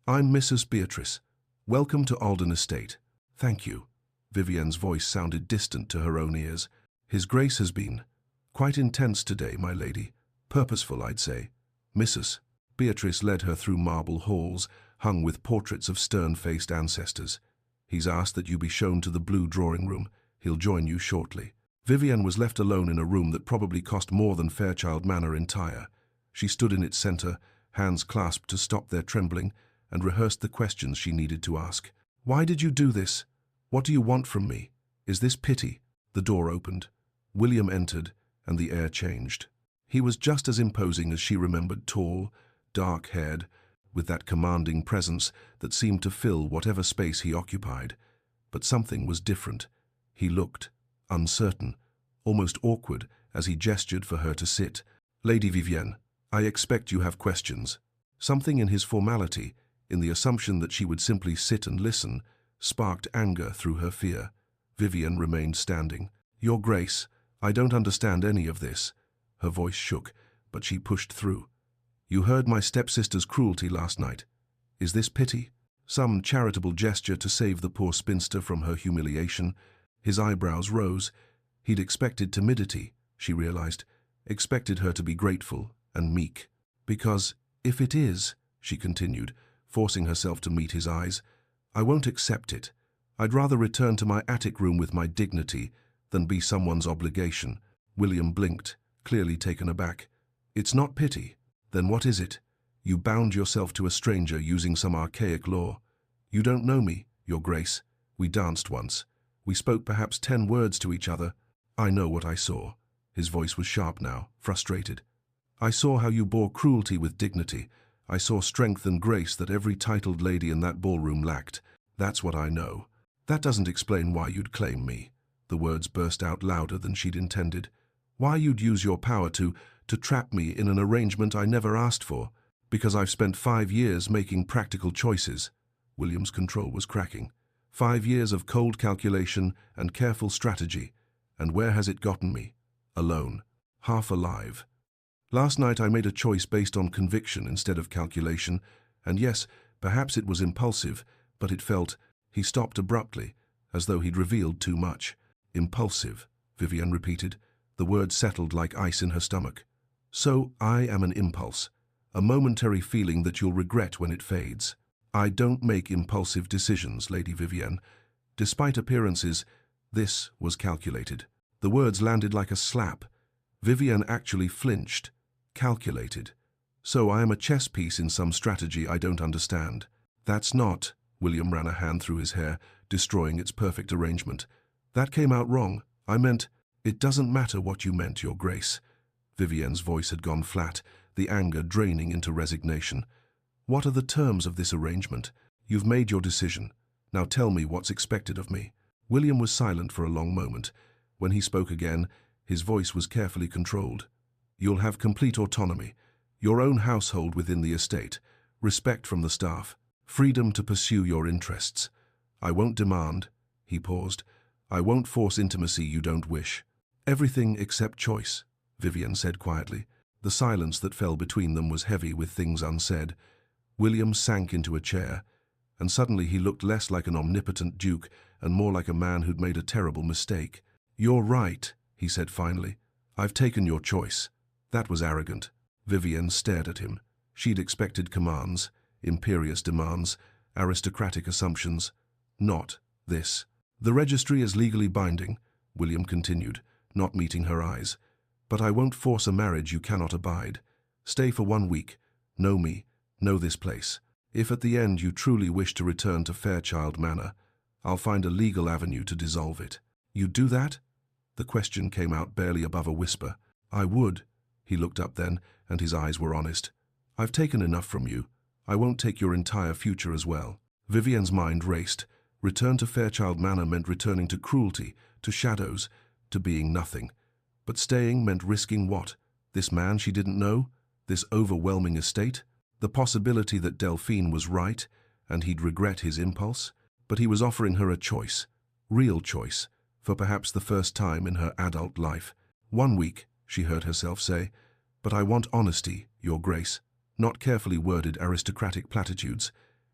I'm Mrs. Beatrice. Welcome to Alden Estate. Thank you. Vivienne's voice sounded distant to her own ears. His Grace has been quite intense today, my lady. Purposeful, I'd say. Mrs. Beatrice led her through marble halls, hung with portraits of stern-faced ancestors. He's asked that you be shown to the blue drawing room. He'll join you shortly. Vivienne was left alone in a room that probably cost more than Fairchild Manor entire. She stood in its center, hands clasped to stop their trembling, and rehearsed the questions she needed to ask. Why did you do this? What do you want from me? Is this pity? The door opened. William entered, and the air changed. He was just as imposing as she remembered, tall, dark-haired, with that commanding presence that seemed to fill whatever space he occupied. But something was different. He looked uncertain, almost awkward, as he gestured for her to sit. Lady Vivienne, I expect you have questions. Something in his formality, in the assumption that she would simply sit and listen, sparked anger through her fear. Vivienne remained standing. Your Grace, I don't understand any of this. Her voice shook, but she pushed through. You heard my stepsister's cruelty last night. Is this pity? Some charitable gesture to save the poor spinster from her humiliation? His eyebrows rose. He'd expected timidity, she realized, expected her to be grateful and meek. Because, if it is, she continued, forcing herself to meet his eyes, I won't accept it. I'd rather return to my attic room with my dignity than be someone's obligation. William blinked, clearly taken aback. It's not pity. Then what is it? You bound yourself to a stranger using some archaic law. You don't know me, Your Grace. We danced once. We spoke perhaps 10 words to each other. I know what I saw. His voice was sharp now, frustrated. I saw how you bore cruelty with dignity. I saw strength and grace that every titled lady in that ballroom lacked. That's what I know. That doesn't explain why you'd claim me. The words burst out louder than she'd intended. Why you'd use your power to to trap me in an arrangement I never asked for, because I've spent 5 years making practical choices. William's control was cracking. 5 years of cold calculation and careful strategy. And where has it gotten me? Alone. Half alive. Last night I made a choice based on conviction instead of calculation, and yes, perhaps it was impulsive, but it felt— He stopped abruptly, as though he'd revealed too much. Impulsive, Vivienne repeated. The word settled like ice in her stomach. So I am an impulse, a momentary feeling that you'll regret when it fades. I don't make impulsive decisions, Lady Vivienne. Despite appearances, this was calculated. The words landed like a slap. Vivienne actually flinched. Calculated. So I am a chess piece in some strategy I don't understand. That's not— William ran a hand through his hair, destroying its perfect arrangement. That came out wrong. I meant— It doesn't matter what you meant, Your Grace. Vivienne's voice had gone flat, the anger draining into resignation. What are the terms of this arrangement? You've made your decision. Now tell me what's expected of me. William was silent for a long moment. When he spoke again, his voice was carefully controlled. You'll have complete autonomy, your own household within the estate, respect from the staff, freedom to pursue your interests. I won't demand— He paused. I won't force intimacy you don't wish. Everything except choice, Vivienne said quietly. The silence that fell between them was heavy with things unsaid. William sank into a chair, and suddenly he looked less like an omnipotent duke and more like a man who'd made a terrible mistake. You're right, he said finally. I've taken your choice. That was arrogant. Vivienne stared at him. She'd expected commands, imperious demands, aristocratic assumptions. Not this. The registry is legally binding, William continued, not meeting her eyes. But I won't force a marriage you cannot abide. Stay for 1 week. Know me. Know this place. If at the end you truly wish to return to Fairchild Manor, I'll find a legal avenue to dissolve it. You'd do that? The question came out barely above a whisper. I would. He looked up then, and his eyes were honest. I've taken enough from you. I won't take your entire future as well. Vivienne's mind raced. Return to Fairchild Manor meant returning to cruelty, to shadows, to being nothing. But staying meant risking what? This man she didn't know? This overwhelming estate? The possibility that Delphine was right, and he'd regret his impulse? But he was offering her a choice. Real choice. For perhaps the first time in her adult life. 1 week, she heard herself say. But I want honesty, Your Grace. Not carefully worded aristocratic platitudes.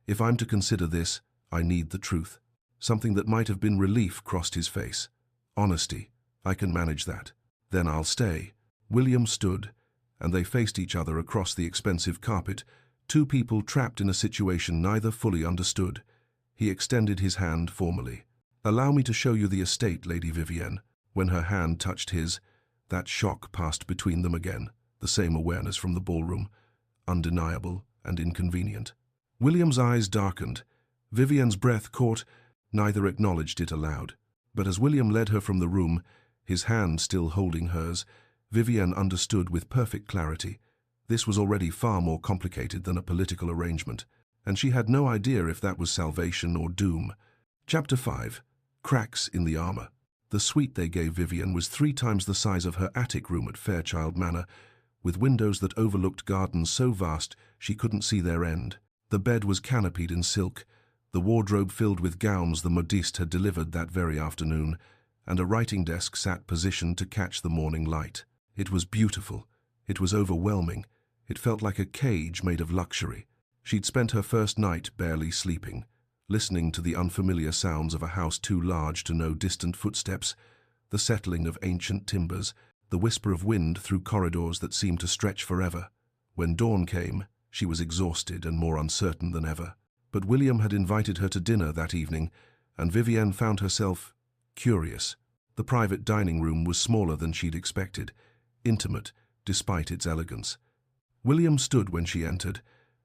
If I'm to consider this, I need the truth. Something that might have been relief crossed his face. Honesty. I can manage that. Then I'll stay. William stood, and they faced each other across the expensive carpet, two people trapped in a situation neither fully understood. He extended his hand formally. Allow me to show you the estate, Lady Vivienne. When her hand touched his, that shock passed between them again, the same awareness from the ballroom, undeniable and inconvenient. William's eyes darkened. Vivienne's breath caught. Neither acknowledged it aloud. But as William led her from the room, his hand still holding hers, Vivienne understood with perfect clarity. This was already far more complicated than a political arrangement, and she had no idea if that was salvation or doom. Chapter 5. Cracks in the armor. The suite they gave Vivienne was 3 times the size of her attic room at Fairchild Manor, with windows that overlooked gardens so vast she couldn't see their end. The bed was canopied in silk, the wardrobe filled with gowns the modiste had delivered that very afternoon, and a writing desk sat positioned to catch the morning light. It was beautiful. It was overwhelming. It felt like a cage made of luxury. She'd spent her first night barely sleeping, listening to the unfamiliar sounds of a house too large to know distant footsteps, the settling of ancient timbers, the whisper of wind through corridors that seemed to stretch forever. When dawn came, she was exhausted and more uncertain than ever. But William had invited her to dinner that evening, and Vivienne found herself curious. The private dining room was smaller than she'd expected, intimate despite its elegance. William stood when she entered,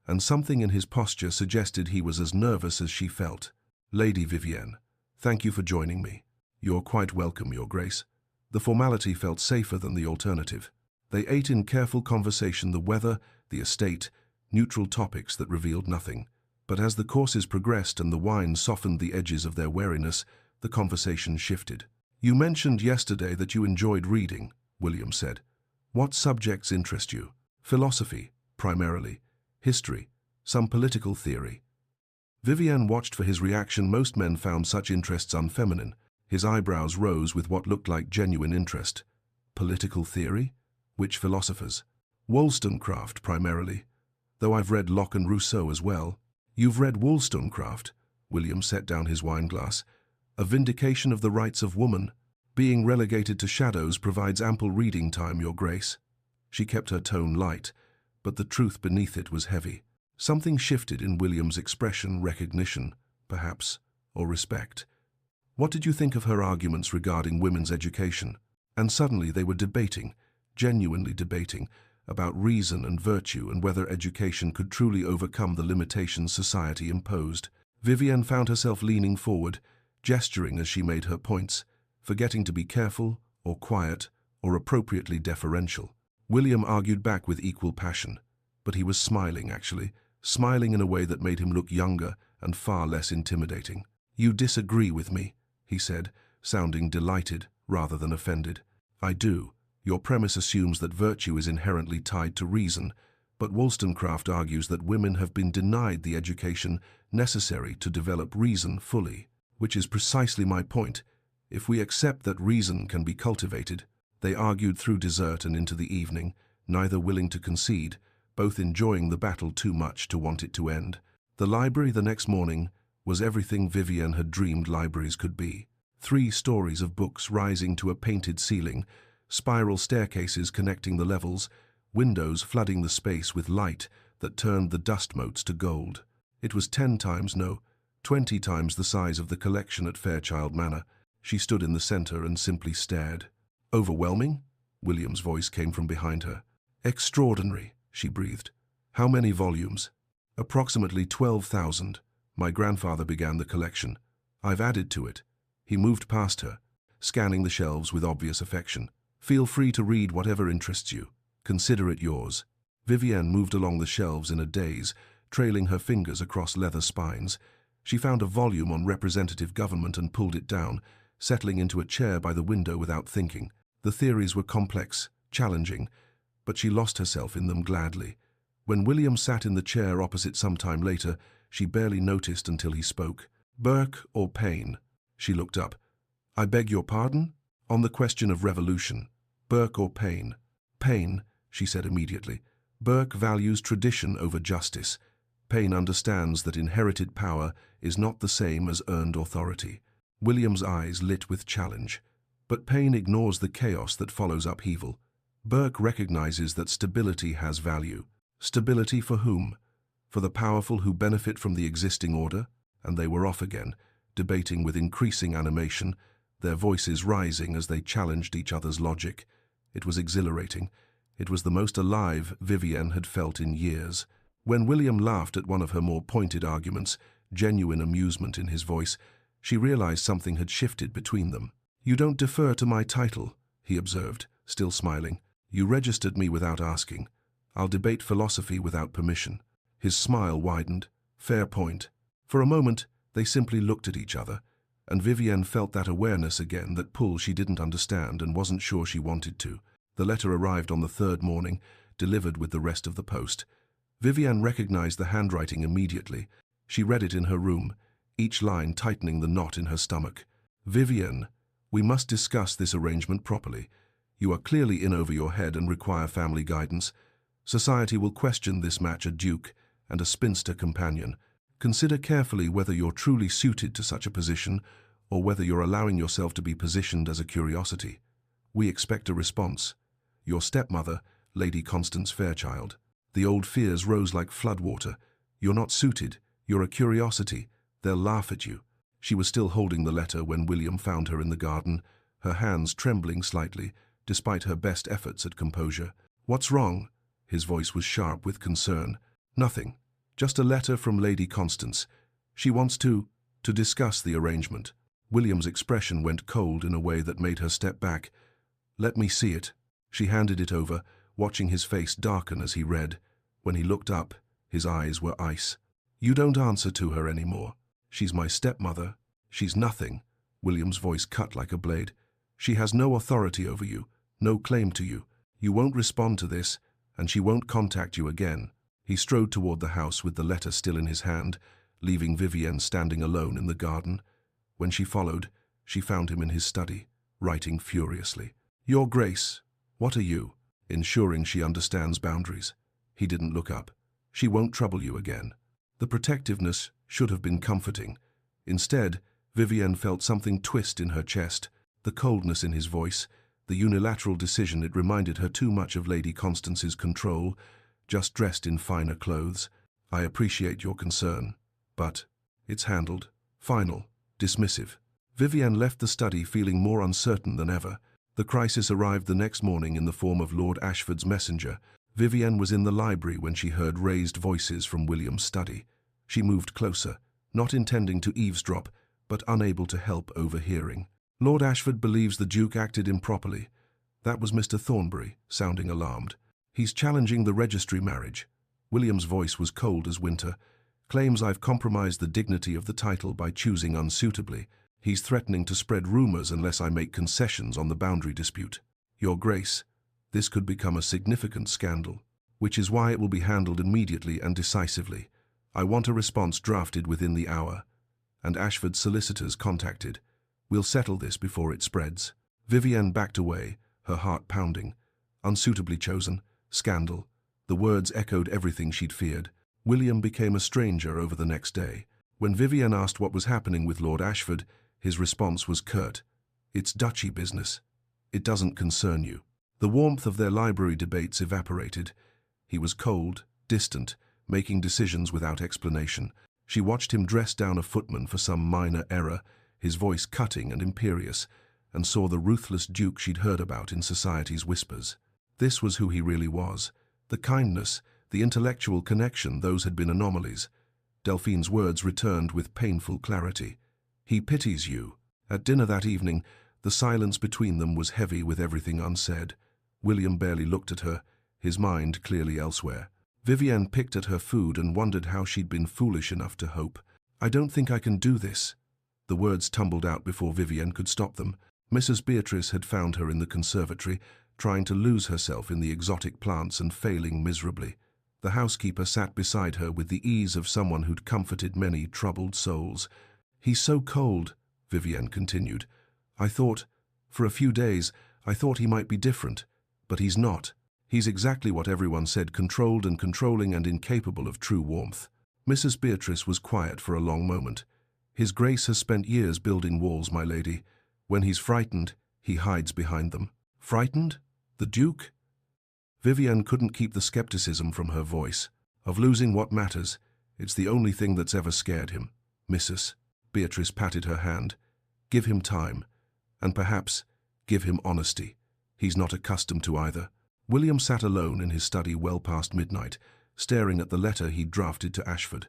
and something in his posture suggested he was as nervous as she felt. Lady Vivienne, thank you for joining me. You're quite welcome, Your Grace. The formality felt safer than the alternative. They ate in careful conversation the weather, the estate, neutral topics that revealed nothing. But as the courses progressed and the wine softened the edges of their wariness, the conversation shifted. You mentioned yesterday that you enjoyed reading, William said. What subjects interest you? Philosophy, primarily. History, some political theory. Vivian watched for his reaction. Most men found such interests unfeminine. His eyebrows rose with what looked like genuine interest. Political theory? Which philosophers? Wollstonecraft, primarily. Though I've read Locke and Rousseau as well. You've read Wollstonecraft? William set down his wineglass. A vindication of the rights of woman. Being relegated to shadows provides ample reading time, Your Grace. She kept her tone light, but the truth beneath it was heavy. Something shifted in William's expression, recognition, perhaps, or respect. What did you think of her arguments regarding women's education? And suddenly they were debating, genuinely debating, about reason and virtue and whether education could truly overcome the limitations society imposed. Vivian found herself leaning forward, gesturing as she made her points, forgetting to be careful, or quiet, or appropriately deferential. William argued back with equal passion, but he was smiling, actually, smiling in a way that made him look younger and far less intimidating. You disagree with me, he said, sounding delighted rather than offended. I do. Your premise assumes that virtue is inherently tied to reason, but Wollstonecraft argues that women have been denied the education necessary to develop reason fully, which is precisely my point. If we accept that reason can be cultivated, they argued through dessert and into the evening, neither willing to concede, both enjoying the battle too much to want it to end. The library the next morning was everything Vivian had dreamed libraries could be. 3 stories of books rising to a painted ceiling, spiral staircases connecting the levels, windows flooding the space with light that turned the dust motes to gold. It was 10 times, no, 20 times the size of the collection at Fairchild Manor. She stood in the center and simply stared. Overwhelming? William's voice came from behind her. Extraordinary, she breathed. How many volumes? Approximately 12,000. My grandfather began the collection. I've added to it. He moved past her, scanning the shelves with obvious affection. Feel free to read whatever interests you. Consider it yours. Vivienne moved along the shelves in a daze, trailing her fingers across leather spines. She found a volume on representative government and pulled it down, settling into a chair by the window without thinking. The theories were complex, challenging, but she lost herself in them gladly. When William sat in the chair opposite some time later, she barely noticed until he spoke. Burke or Paine? She looked up. I beg your pardon? On the question of revolution. Burke or Paine? Paine, she said immediately. Burke values tradition over justice. Paine understands that inherited power is not the same as earned authority. William's eyes lit with challenge. But Paine ignores the chaos that follows upheaval. Burke recognizes that stability has value. Stability for whom? For the powerful who benefit from the existing order? And they were off again, debating with increasing animation, their voices rising as they challenged each other's logic. It was exhilarating. It was the most alive Vivienne had felt in years. When William laughed at one of her more pointed arguments, genuine amusement in his voice, she realized something had shifted between them. You don't defer to my title, he observed, still smiling. You registered me without asking. I'll debate philosophy without permission. His smile widened. Fair point. For a moment, they simply looked at each other, and Vivienne felt that awareness again, that pull she didn't understand and wasn't sure she wanted to. The letter arrived on the 3rd morning, delivered with the rest of the post. Vivienne recognized the handwriting immediately. She read it in her room, each line tightening the knot in her stomach. Vivienne, we must discuss this arrangement properly. You are clearly in over your head and require family guidance. Society will question this match, a duke and a spinster companion. Consider carefully whether you're truly suited to such a position or whether you're allowing yourself to be positioned as a curiosity. We expect a response. Your stepmother, Lady Constance Fairchild. The old fears rose like floodwater. You're not suited. You're a curiosity. They'll laugh at you. She was still holding the letter when William found her in the garden, her hands trembling slightly, despite her best efforts at composure. What's wrong? His voice was sharp with concern. Nothing. Just a letter from Lady Constance. She wants to discuss the arrangement. William's expression went cold in a way that made her step back. Let me see it. She handed it over, watching his face darken as he read. When he looked up, his eyes were ice. You don't answer to her anymore. She's my stepmother. She's nothing. William's voice cut like a blade. She has no authority over you, no claim to you. You won't respond to this, and she won't contact you again. He strode toward the house with the letter still in his hand, leaving Vivienne standing alone in the garden. When she followed, she found him in his study, writing furiously. Your Grace, what are you? Ensuring she understands boundaries. He didn't look up. She won't trouble you again. The protectiveness should have been comforting. Instead, Vivienne felt something twist in her chest, the coldness in his voice, the unilateral decision. It reminded her too much of Lady Constance's control, just dressed in finer clothes. I appreciate your concern, but it's handled. Final. Dismissive. Vivienne left the study feeling more uncertain than ever. The crisis arrived the next morning in the form of Lord Ashford's messenger. Vivienne was in the library when she heard raised voices from William's study. She moved closer, not intending to eavesdrop, but unable to help overhearing. Lord Ashford believes the Duke acted improperly. That was Mr. Thornbury, sounding alarmed. He's challenging the registry marriage. William's voice was cold as winter. Claims I've compromised the dignity of the title by choosing unsuitably. He's threatening to spread rumors unless I make concessions on the boundary dispute. Your Grace, this could become a significant scandal, which is why it will be handled immediately and decisively. I want a response drafted within the hour, and Ashford's solicitors contacted. We'll settle this before it spreads. Vivienne backed away, her heart pounding. Unsuitably chosen, scandal. The words echoed everything she'd feared. William became a stranger over the next day. When Vivienne asked what was happening with Lord Ashford, his response was curt. It's duchy business. It doesn't concern you. The warmth of their library debates evaporated. He was cold, distant, making decisions without explanation. She watched him dress down a footman for some minor error, his voice cutting and imperious, and saw the ruthless Duke she'd heard about in society's whispers. This was who he really was. The kindness, the intellectual connection, those had been anomalies. Delphine's words returned with painful clarity. He pities you. At dinner that evening, the silence between them was heavy with everything unsaid. William barely looked at her, his mind clearly elsewhere. Vivienne picked at her food and wondered how she'd been foolish enough to hope. I don't think I can do this. The words tumbled out before Vivienne could stop them. Mrs. Beatrice had found her in the conservatory, trying to lose herself in the exotic plants and failing miserably. The housekeeper sat beside her with the ease of someone who'd comforted many troubled souls. He's so cold, Vivienne continued. For a few days, I thought he might be different, but he's not. He's exactly what everyone said, controlled and controlling and incapable of true warmth. Mrs. Beatrice was quiet for a long moment. His Grace has spent years building walls, my lady. When he's frightened, he hides behind them. Frightened? The Duke? Vivienne couldn't keep the skepticism from her voice. Of losing what matters, it's the only thing that's ever scared him. Mrs. Beatrice patted her hand. Give him time, and perhaps give him honesty. He's not accustomed to either. William sat alone in his study well past midnight, staring at the letter he'd drafted to Ashford.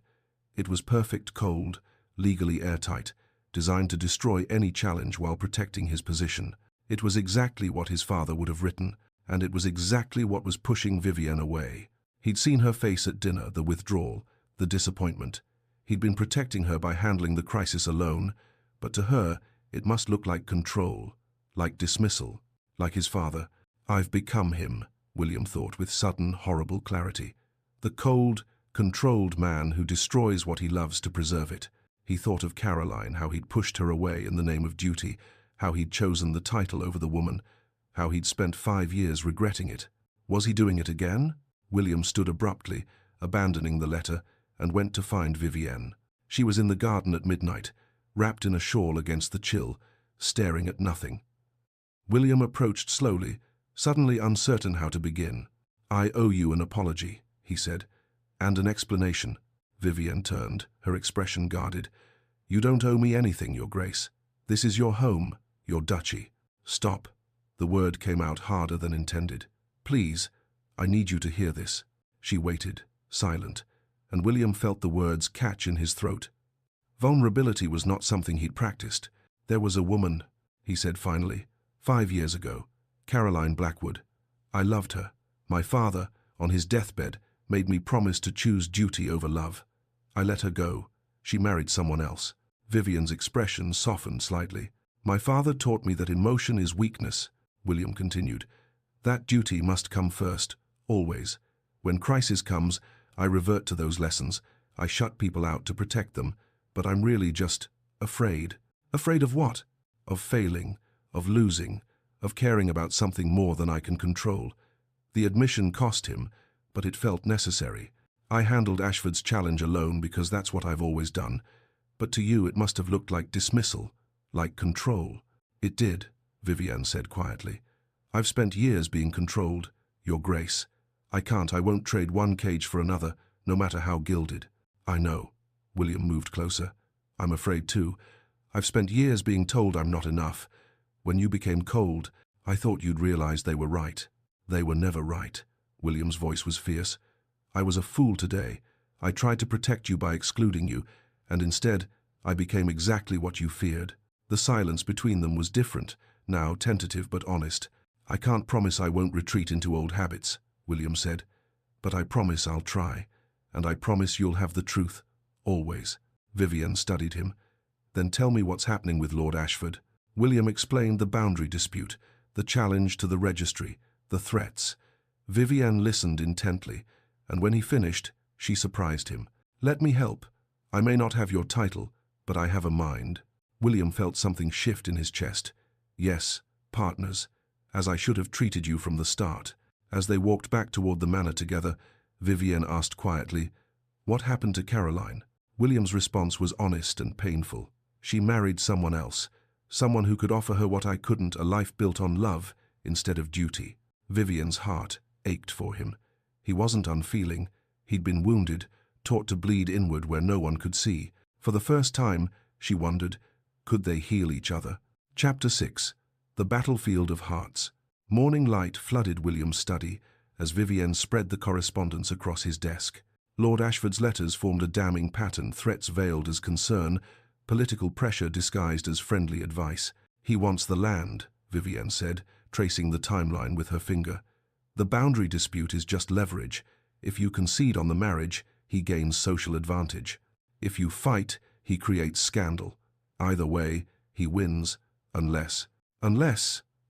It was perfect cold, legally airtight, designed to destroy any challenge while protecting his position. It was exactly what his father would have written, and it was exactly what was pushing Vivienne away. He'd seen her face at dinner, the withdrawal, the disappointment. He'd been protecting her by handling the crisis alone, but to her, it must look like control, like dismissal, like his father. I've become him, William thought with sudden, horrible clarity. The cold, controlled man who destroys what he loves to preserve it. He thought of Caroline, how he'd pushed her away in the name of duty, how he'd chosen the title over the woman, how he'd spent 5 years regretting it. Was he doing it again? William stood abruptly, abandoning the letter, and went to find Vivienne. She was in the garden at midnight, wrapped in a shawl against the chill, staring at nothing. William approached slowly, suddenly uncertain how to begin. I owe you an apology, he said, and an explanation. Vivienne turned, her expression guarded. You don't owe me anything, Your Grace. This is your home, your duchy. Stop. The word came out harder than intended. Please, I need you to hear this. She waited, silent, and William felt the words catch in his throat. Vulnerability was not something he'd practiced. There was a woman, he said finally, 5 years ago, Caroline Blackwood. I loved her. My father, on his deathbed, made me promise to choose duty over love. I let her go. She married someone else. Vivienne's expression softened slightly. My father taught me that emotion is weakness, William continued. That duty must come first, always. When crisis comes, I revert to those lessons. I shut people out to protect them, but I'm really just afraid. Afraid of what? Of failing, of losing, of caring about something more than I can control. The admission cost him, but it felt necessary. I handled Ashford's challenge alone because that's what I've always done. But to you it must have looked like dismissal, like control. It did, Vivienne said quietly. I've spent years being controlled, Your Grace. I won't trade one cage for another, no matter how gilded. I know. William moved closer. I'm afraid too. I've spent years being told I'm not enough. When you became cold, I thought you'd realize they were right. They were never right. William's voice was fierce. I was a fool today. I tried to protect you by excluding you, and instead, I became exactly what you feared. The silence between them was different, now tentative but honest. I can't promise I won't retreat into old habits, William said, but I promise I'll try, and I promise you'll have the truth, always. Vivienne studied him. Then tell me what's happening with Lord Ashford. William explained the boundary dispute, the challenge to the registry, the threats. Vivienne listened intently, and when he finished, she surprised him. Let me help. I may not have your title, but I have a mind. William felt something shift in his chest. Yes, partners, as I should have treated you from the start. As they walked back toward the manor together, Vivienne asked quietly, What happened to Caroline? William's response was honest and painful. She married someone else, someone who could offer her what I couldn't, a life built on love instead of duty. Vivienne's heart ached for him. He wasn't unfeeling. He'd been wounded, taught to bleed inward where no one could see. For the first time, she wondered, could they heal each other? Chapter 6. The Battlefield of Hearts. Morning light flooded William's study as Vivienne spread the correspondence across his desk. Lord Ashford's letters formed a damning pattern, threats veiled as concern, political pressure disguised as friendly advice. He wants the land, Vivienne said, tracing the timeline with her finger. The boundary dispute is just leverage. If you concede on the marriage, he gains social advantage. If you fight, he creates scandal. Either way, he wins, unless,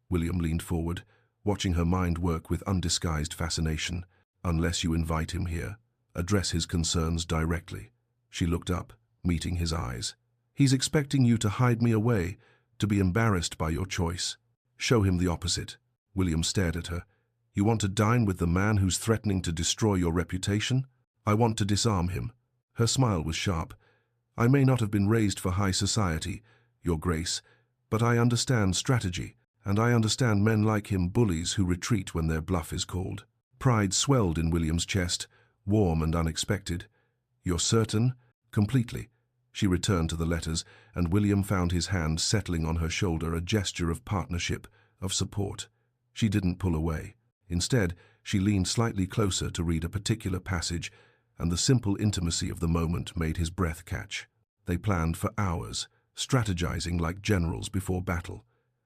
William leaned forward, watching her mind work with undisguised fascination. Unless you invite him here, address his concerns directly. She looked up, meeting his eyes. He's expecting you to hide me away, to be embarrassed by your choice. Show him the opposite. William stared at her. You want to dine with the man who's threatening to destroy your reputation? I want to disarm him. Her smile was sharp. I may not have been raised for high society, Your Grace, but I understand strategy, and I understand men like him, bullies who retreat when their bluff is called. Pride swelled in William's chest, warm and unexpected. You're certain? Completely. She returned to the letters, and William found his hand settling on her shoulder, a gesture of partnership, of support. She didn't pull away. Instead, she leaned slightly closer to read a particular passage, and the simple intimacy of the moment made his breath catch. They planned for hours, strategizing like generals before battle.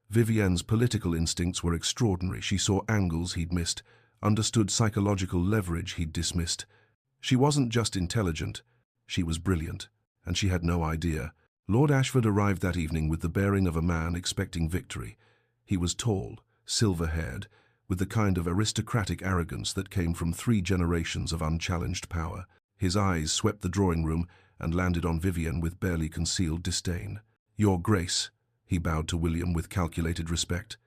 Vivienne's political instincts were extraordinary. She saw angles he'd missed, understood psychological leverage he'd dismissed. She wasn't just intelligent, she was brilliant, and she had no idea. Lord Ashford arrived that evening with the bearing of a man expecting victory. He was tall, silver-haired, with the kind of aristocratic arrogance that came from 3 generations of unchallenged power. His eyes swept the drawing room and landed on Vivienne with barely concealed disdain. Your Grace, he bowed to William with calculated respect.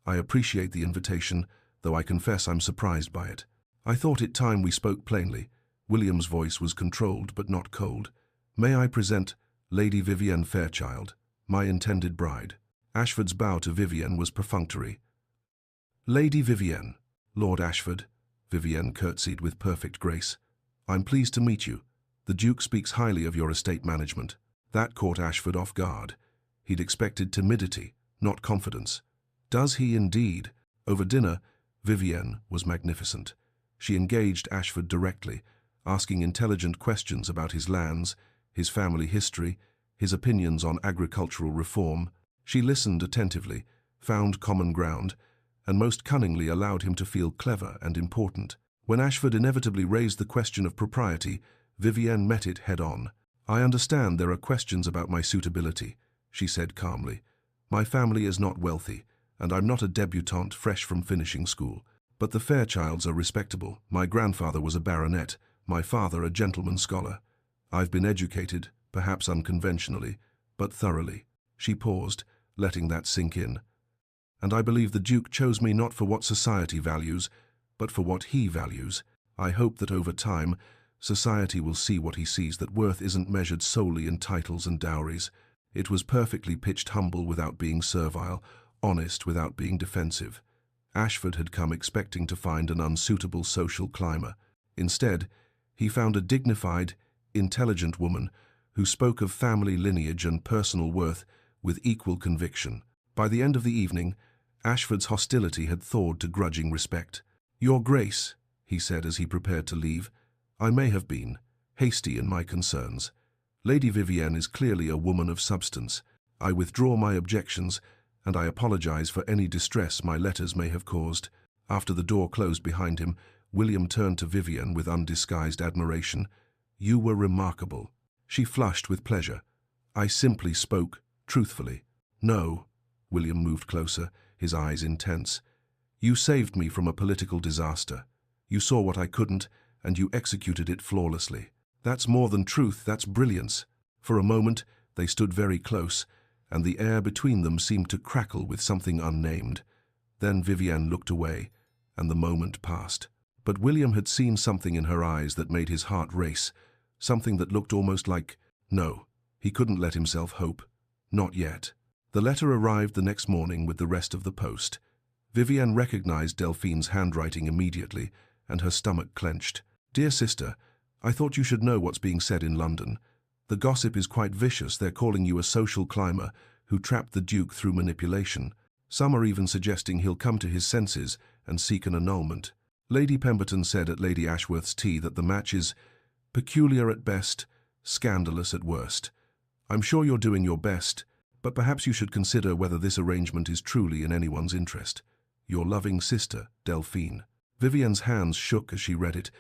I appreciate the invitation, though I confess I'm surprised by it. I thought it time we spoke plainly. William's voice was controlled but not cold. May I present Lady Vivienne Fairchild, my intended bride? Ashford's bow to Vivienne was perfunctory. Lady Vivienne, Lord Ashford, Vivienne curtsied with perfect grace. I'm pleased to meet you. The Duke speaks highly of your estate management. That caught Ashford off guard. He'd expected timidity, not confidence. Does he indeed? Over dinner, Vivienne was magnificent. She engaged Ashford directly, asking intelligent questions about his lands, his family history, his opinions on agricultural reform. She listened attentively, found common ground, and most cunningly allowed him to feel clever and important. When Ashford inevitably raised the question of propriety, Vivienne met it head-on. I understand there are questions about my suitability, she said calmly. My family is not wealthy, and I'm not a debutante fresh from finishing school. But the Fairchilds are respectable. My grandfather was a baronet, my father a gentleman scholar. I've been educated, perhaps unconventionally, but thoroughly. She paused, letting that sink in. And I believe the Duke chose me not for what society values, but for what he values. I hope that over time, society will see what he sees, that worth isn't measured solely in titles and dowries. It was perfectly pitched, humble without being servile, honest without being defensive. Ashford had come expecting to find an unsuitable social climber. Instead, he found a dignified, intelligent woman who spoke of family lineage and personal worth with equal conviction. By the end of the evening, Ashford's hostility had thawed to grudging respect. "Your Grace," he said as he prepared to leave, "I may have been hasty in my concerns. Lady Vivienne is clearly a woman of substance. I withdraw my objections, and I apologize for any distress my letters may have caused." After the door closed behind him, William turned to Vivienne with undisguised admiration. "You were remarkable." She flushed with pleasure. "I simply spoke truthfully." "No." William moved closer, his eyes intense. "You saved me from a political disaster. You saw what I couldn't, and you executed it flawlessly. That's more than truth, that's brilliance." For a moment, they stood very close, and the air between them seemed to crackle with something unnamed. Then Vivienne looked away, and the moment passed. But William had seen something in her eyes that made his heart race, something that looked almost like, no, he couldn't let himself hope. Not yet. The letter arrived the next morning with the rest of the post. Vivienne recognized Delphine's handwriting immediately, and her stomach clenched. "Dear sister, I thought you should know what's being said in London. The gossip is quite vicious. They're calling you a social climber who trapped the Duke through manipulation. Some are even suggesting he'll come to his senses and seek an annulment. Lady Pemberton said at Lady Ashworth's tea that the match is peculiar at best, scandalous at worst. I'm sure you're doing your best, but perhaps you should consider whether this arrangement is truly in anyone's interest. Your loving sister, Delphine." Vivienne's hands shook as she read it.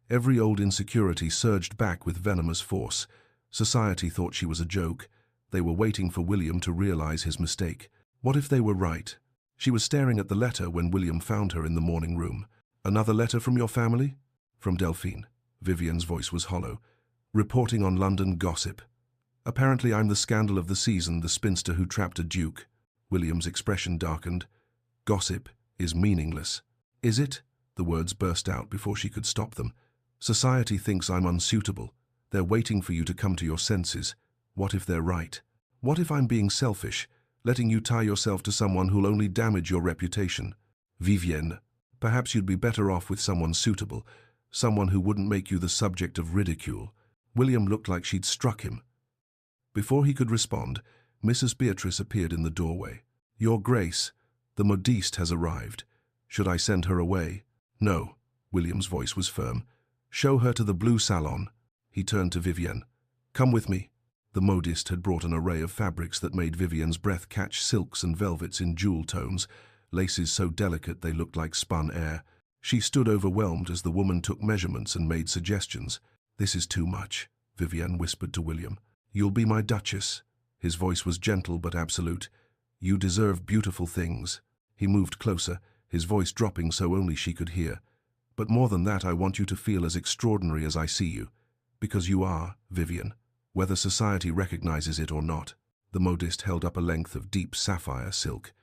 Every old insecurity surged back with venomous force. Society thought she was a joke. They were waiting for William to realize his mistake. What if they were right? She was staring at the letter when William found her in the morning room. "Another letter from your family?" "From Delphine." Vivienne's voice was hollow. "Reporting on London gossip. Apparently I'm the scandal of the season, the spinster who trapped a duke." William's expression darkened. "Gossip is meaningless." "Is it?" The words burst out before she could stop them. "Society thinks I'm unsuitable. They're waiting for you to come to your senses. What if they're right? What if I'm being selfish, letting you tie yourself to someone who'll only damage your reputation? Vivienne, perhaps you'd be better off with someone suitable, someone who wouldn't make you the subject of ridicule." William looked like she'd struck him. Before he could respond, Mrs. Beatrice appeared in the doorway. "Your Grace, the modiste has arrived. Should I send her away?" "No." William's voice was firm. "Show her to the blue salon." He turned to Vivienne. "Come with me." The modiste had brought an array of fabrics that made Vivienne's breath catch, silks and velvets in jewel tones, laces so delicate they looked like spun air. She stood overwhelmed as the woman took measurements and made suggestions. "This is too much," Vivienne whispered to William. "You'll be my Duchess." His voice was gentle but absolute. "You deserve beautiful things." He moved closer, his voice dropping so only she could hear. "But more than that, I want you to feel as extraordinary as I see you. Because you are, Vivienne, whether society recognizes it or not." The modiste held up a length of deep sapphire silk.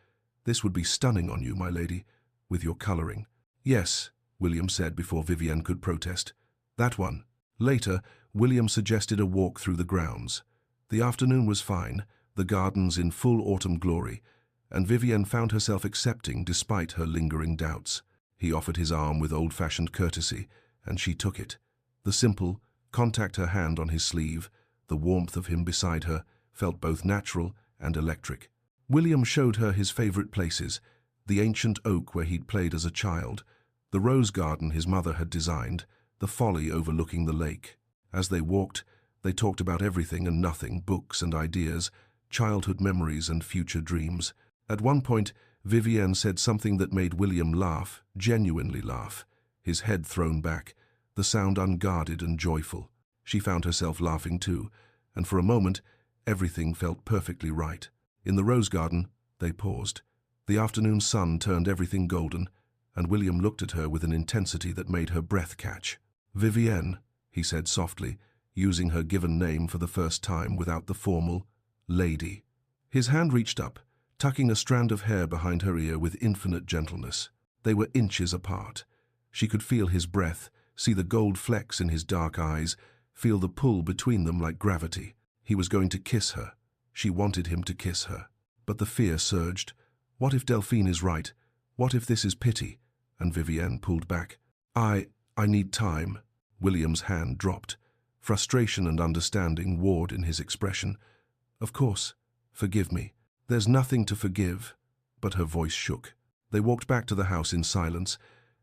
"This would be stunning on you, my lady, with your coloring." "Yes," William said before Vivienne could protest. "That one." Later, William suggested a walk through the grounds. The afternoon was fine, the gardens in full autumn glory, and Vivienne found herself accepting despite her lingering doubts. He offered his arm with old-fashioned courtesy, and she took it. The simple, contact her hand on his sleeve, the warmth of him beside her, felt both natural and electric. William showed her his favorite places, the ancient oak where he'd played as a child, the rose garden his mother had designed, the folly overlooking the lake. As they walked, they talked about everything and nothing, books and ideas, childhood memories and future dreams. At one point, Vivienne said something that made William laugh, genuinely laugh, his head thrown back, the sound unguarded and joyful. She found herself laughing too, and for a moment, everything felt perfectly right. In the rose garden, they paused. The afternoon sun turned everything golden. and William looked at her with an intensity that made her breath catch. "Vivienne," he said softly, using her given name for the first time without the formal lady. His hand reached up, tucking a strand of hair behind her ear with infinite gentleness. They were inches apart. She could feel his breath, see the gold flecks in his dark eyes, feel the pull between them like gravity. He was going to kiss her. She wanted him to kiss her. But the fear surged. What if Delphine is right? What if this is pity? And Vivienne pulled back. I need time." William's hand dropped. Frustration and understanding warred in his expression. "Of course. Forgive me. There's nothing to forgive." But her voice shook. They walked back to the house in silence,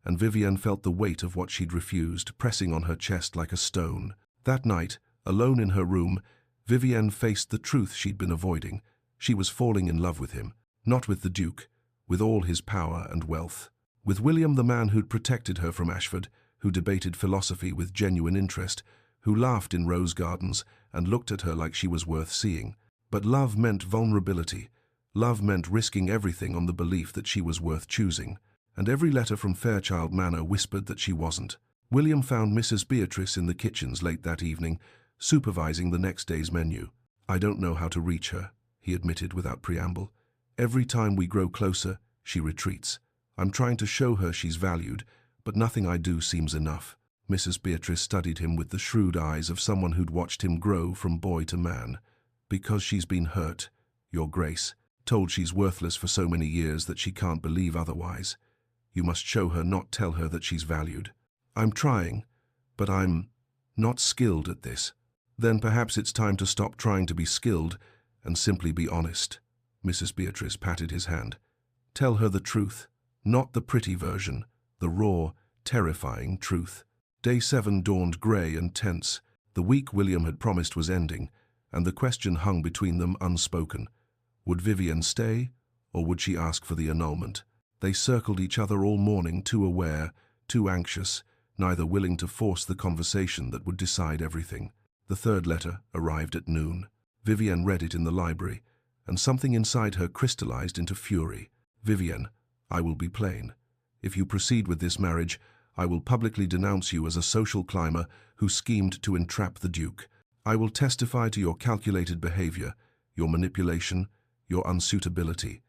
and Vivienne felt the weight of what she'd refused pressing on her chest like a stone. That night, alone in her room, Vivienne faced the truth she'd been avoiding. She was falling in love with him, not with the Duke, with all his power and wealth. With William, the man who'd protected her from Ashford, who debated philosophy with genuine interest, who laughed in rose gardens and looked at her like she was worth seeing. But love meant vulnerability. Love meant risking everything on the belief that she was worth choosing. And every letter from Fairchild Manor whispered that she wasn't. William found Mrs. Beatrice in the kitchens late that evening, supervising the next day's menu. "I don't know how to reach her," he admitted without preamble. "Every time we grow closer, she retreats. I'm trying to show her she's valued, but nothing I do seems enough." Mrs. Beatrice studied him with the shrewd eyes of someone who'd watched him grow from boy to man. "Because she's been hurt, Your Grace, told she's worthless for so many years that she can't believe otherwise. You must show her, not tell her that she's valued." "I'm trying, but I'm not skilled at this." "Then perhaps it's time to stop trying to be skilled and simply be honest." Mrs. Beatrice patted his hand. "Tell her the truth, not the pretty version, the raw, terrifying truth." Day 7 dawned grey and tense. The week William had promised was ending, and the question hung between them unspoken. Would Vivienne stay, or would she ask for the annulment? They circled each other all morning, too aware, too anxious, neither willing to force the conversation that would decide everything. The third letter arrived at noon. Vivienne read it in the library, and something inside her crystallized into fury. "Vivienne, I will be plain. If you proceed with this marriage, I will publicly denounce you as a social climber who schemed to entrap the Duke. I will testify to your calculated behavior, your manipulation, your unsuitability.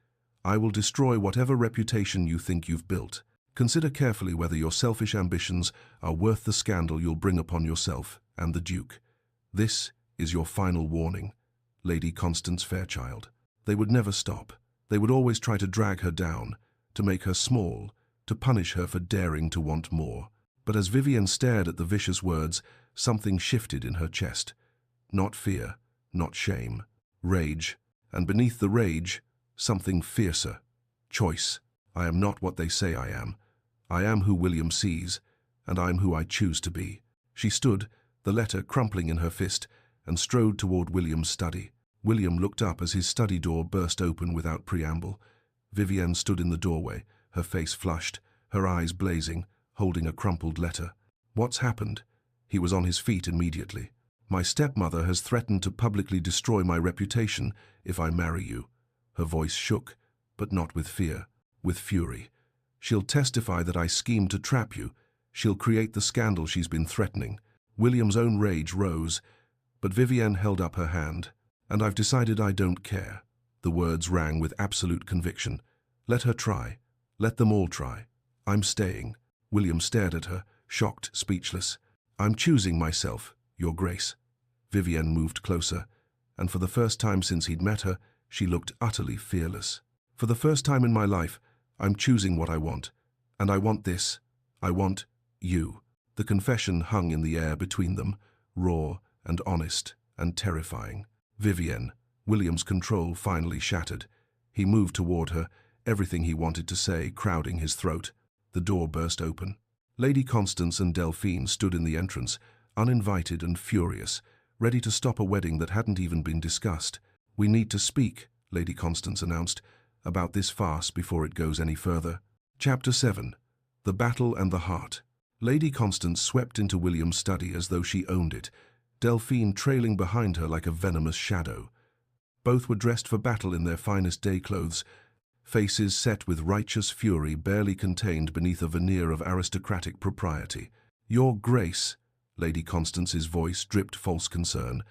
I will destroy whatever reputation you think you've built. Consider carefully whether your selfish ambitions are worth the scandal you'll bring upon yourself and the Duke. This is your final warning, Lady Constance Fairchild." They would never stop. They would always try to drag her down, to make her small, to punish her for daring to want more. But as Vivienne stared at the vicious words, something shifted in her chest. Not fear, not shame. Rage. And beneath the rage, something fiercer. Choice. "I am not what they say I am. I am who William sees, and I am who I choose to be." She stood, the letter crumpling in her fist, and strode toward William's study. William looked up as his study door burst open without preamble. Vivienne stood in the doorway, her face flushed, her eyes blazing, holding a crumpled letter. "What's happened?" He was on his feet immediately. "My stepmother has threatened to publicly destroy my reputation if I marry you." Her voice shook, but not with fear, with fury. "She'll testify that I schemed to trap you. She'll create the scandal she's been threatening." William's own rage rose, but Vivienne held up her hand. "And I've decided I don't care." The words rang with absolute conviction. "Let her try. Let them all try. I'm staying." William stared at her, shocked, speechless. "I'm choosing myself, Your Grace." Vivienne moved closer, and for the first time since he'd met her, she looked utterly fearless. "For the first time in my life, I'm choosing what I want. And I want this. I want you." The confession hung in the air between them, raw and honest and terrifying. "Vivienne." William's control finally shattered. He moved toward her, everything he wanted to say crowding his throat. The door burst open. Lady Constance and Delphine stood in the entrance, uninvited and furious, ready to stop a wedding that hadn't even been discussed. "We need to speak," Lady Constance announced, "about this farce before it goes any further." Chapter 7. The Battle and the Heart. Lady Constance swept into William's study as though she owned it, Delphine trailing behind her like a venomous shadow. Both were dressed for battle in their finest day clothes, faces set with righteous fury barely contained beneath a veneer of aristocratic propriety. "Your Grace," Lady Constance's voice dripped false concern,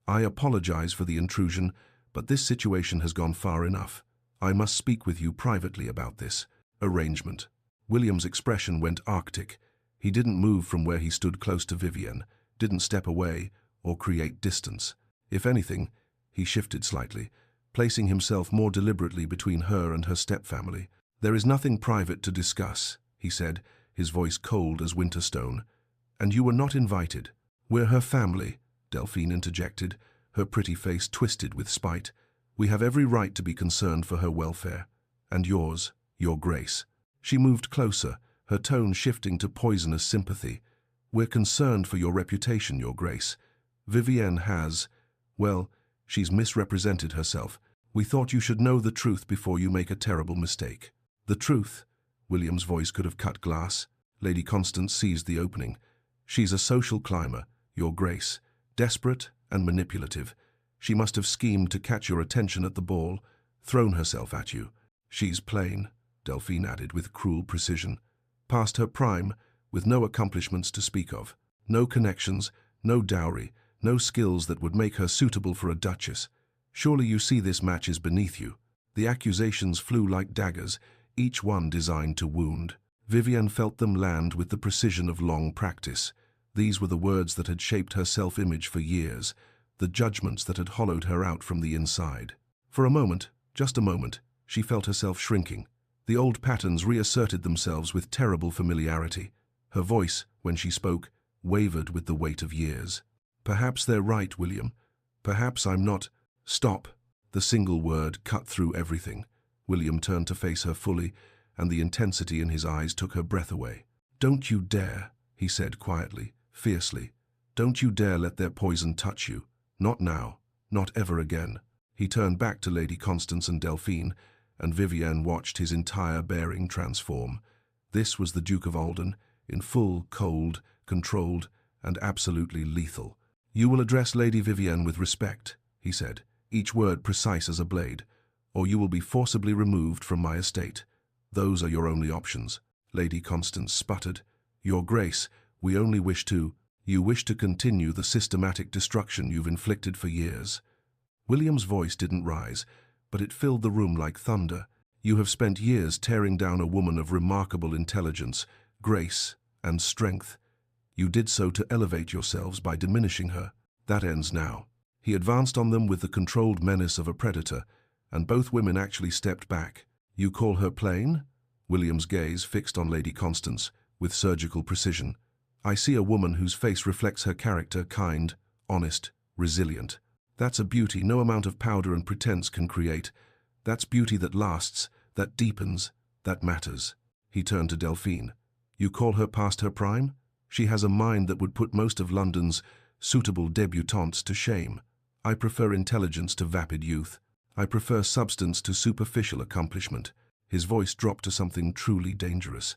"I apologize for the intrusion, but this situation has gone far enough. I must speak with you privately about this arrangement." William's expression went arctic. He didn't move from where he stood close to Vivienne, didn't step away or create distance. If anything, he shifted slightly, placing himself more deliberately between her and her stepfamily. "There is nothing private to discuss," he said, his voice cold as winter stone. "And you were not invited." "We're her family," Delphine interjected, her pretty face twisted with spite. "We have every right to be concerned for her welfare. And yours, Your Grace." She moved closer, her tone shifting to poisonous sympathy. "We're concerned for your reputation, Your Grace. Vivienne has, well, she's misrepresented herself. We thought you should know the truth before you make a terrible mistake." "The truth?" William's voice could have cut glass. Lady Constance seized the opening. "She's a social climber, Your Grace, desperate and manipulative. She must have schemed to catch your attention at the ball, thrown herself at you. She's plain," Delphine added with cruel precision, "past her prime, with no accomplishments to speak of. No connections, no dowry, no skills that would make her suitable for a duchess. Surely you see this match is beneath you." The accusations flew like daggers, each one designed to wound. Vivienne felt them land with the precision of long practice. These were the words that had shaped her self-image for years, the judgments that had hollowed her out from the inside. For a moment, just a moment, she felt herself shrinking. The old patterns reasserted themselves with terrible familiarity. Her voice, when she spoke, wavered with the weight of years. "Perhaps they're right, William. Perhaps I'm not—" "Stop!" The single word cut through everything. William turned to face her fully, and the intensity in his eyes took her breath away. "Don't you dare," he said quietly, fiercely. "Don't you dare let their poison touch you. Not now, not ever again." He turned back to Lady Constance and Delphine, and Vivienne watched his entire bearing transform. This was the Duke of Alden, in full, cold, controlled, and absolutely lethal. "You will address Lady Vivienne with respect," he said, each word precise as a blade, "or you will be forcibly removed from my estate. Those are your only options." Lady Constance sputtered. "Your Grace, we only wish to—" "You wish to continue the systematic destruction you've inflicted for years." William's voice didn't rise, but it filled the room like thunder. "You have spent years tearing down a woman of remarkable intelligence, grace, and strength. You did so to elevate yourselves by diminishing her. That ends now." He advanced on them with the controlled menace of a predator, and both women actually stepped back. "You call her plain?" William's gaze fixed on Lady Constance, with surgical precision. "I see a woman whose face reflects her character, kind, honest, resilient. That's a beauty no amount of powder and pretense can create. That's beauty that lasts, that deepens, that matters." He turned to Delphine. "You call her past her prime? She has a mind that would put most of London's suitable debutantes to shame. I prefer intelligence to vapid youth. I prefer substance to superficial accomplishment." His voice dropped to something truly dangerous.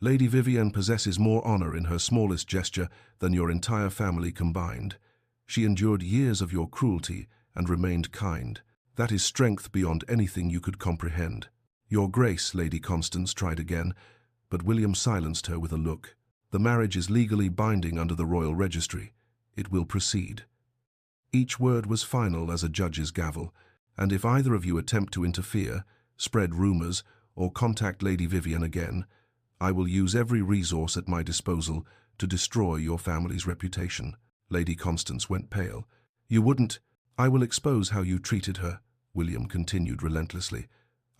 "Lady Vivienne possesses more honor in her smallest gesture than your entire family combined. She endured years of your cruelty and remained kind. That is strength beyond anything you could comprehend." "Your Grace," Lady Constance tried again, but William silenced her with a look. "The marriage is legally binding under the royal registry. It will proceed." Each word was final as a judge's gavel, and if either of you attempt to interfere, spread rumors, or contact Lady Vivienne again, I will use every resource at my disposal to destroy your family's reputation." Lady Constance went pale. "You wouldn't—" "I will expose how you treated her," William continued relentlessly.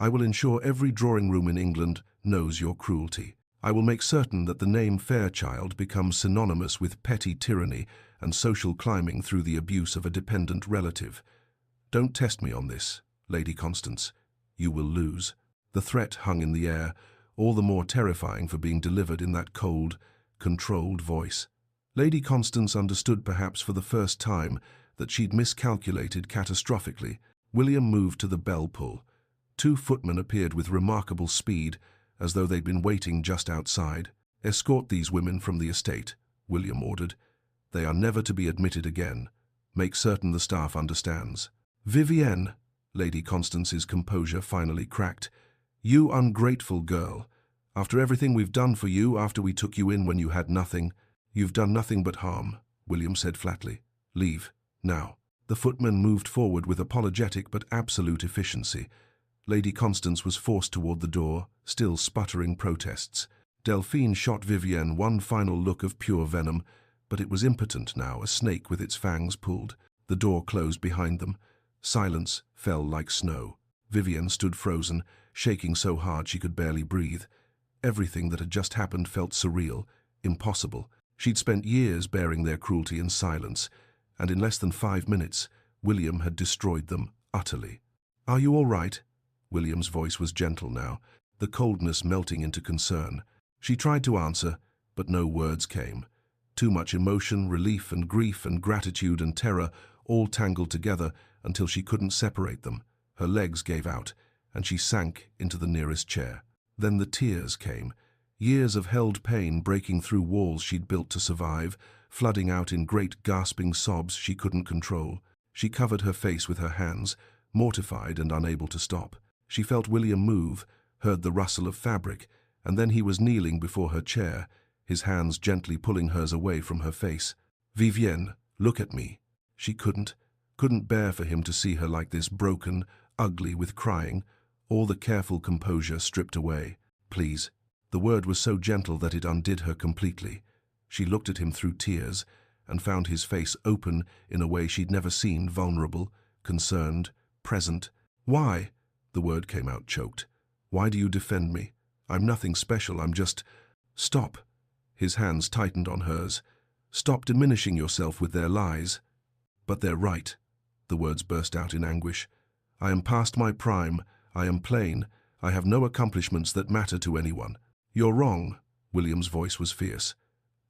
"I will ensure every drawing room in England knows your cruelty. I will make certain that the name Fairchild becomes synonymous with petty tyranny and social climbing through the abuse of a dependent relative. Don't test me on this, Lady Constance. You will lose." The threat hung in the air, all the more terrifying for being delivered in that cold, controlled voice. Lady Constance understood perhaps for the first time that she'd miscalculated catastrophically. William moved to the bell pull. Two footmen appeared with remarkable speed, as though they'd been waiting just outside. "Escort these women from the estate," William ordered. "They are never to be admitted again. Make certain the staff understands." "Vivienne," Lady Constance's composure finally cracked. "You ungrateful girl. After everything we've done for you, after we took you in when you had nothing, you've done nothing but harm," William said flatly. "Leave, now." The footman moved forward with apologetic but absolute efficiency. Lady Constance was forced toward the door, still sputtering protests. Delphine shot Vivienne one final look of pure venom, but it was impotent now, a snake with its fangs pulled. The door closed behind them. Silence fell like snow. Vivienne stood frozen, shaking so hard she could barely breathe. Everything that had just happened felt surreal, impossible. She'd spent years bearing their cruelty in silence, and in less than 5 minutes, William had destroyed them utterly. "Are you all right?" William's voice was gentle now, the coldness melting into concern. She tried to answer, but no words came. Too much emotion, relief and grief and gratitude and terror all tangled together until she couldn't separate them. Her legs gave out, and she sank into the nearest chair. Then the tears came, years of held pain breaking through walls she'd built to survive, flooding out in great gasping sobs she couldn't control. She covered her face with her hands, mortified and unable to stop. She felt William move, heard the rustle of fabric, and then he was kneeling before her chair, his hands gently pulling hers away from her face. "Vivienne, look at me." She couldn't bear for him to see her like this, broken, ugly with crying, all the careful composure stripped away. "Please." The word was so gentle that it undid her completely. She looked at him through tears and found his face open in a way she'd never seen, vulnerable, concerned, present. "Why?" The word came out choked. "Why do you defend me? I'm nothing special, I'm just—" "Stop." His hands tightened on hers. "Stop diminishing yourself with their lies." "But they're right." The words burst out in anguish. "I am past my prime. I am plain. I have no accomplishments that matter to anyone." "You're wrong." William's voice was fierce.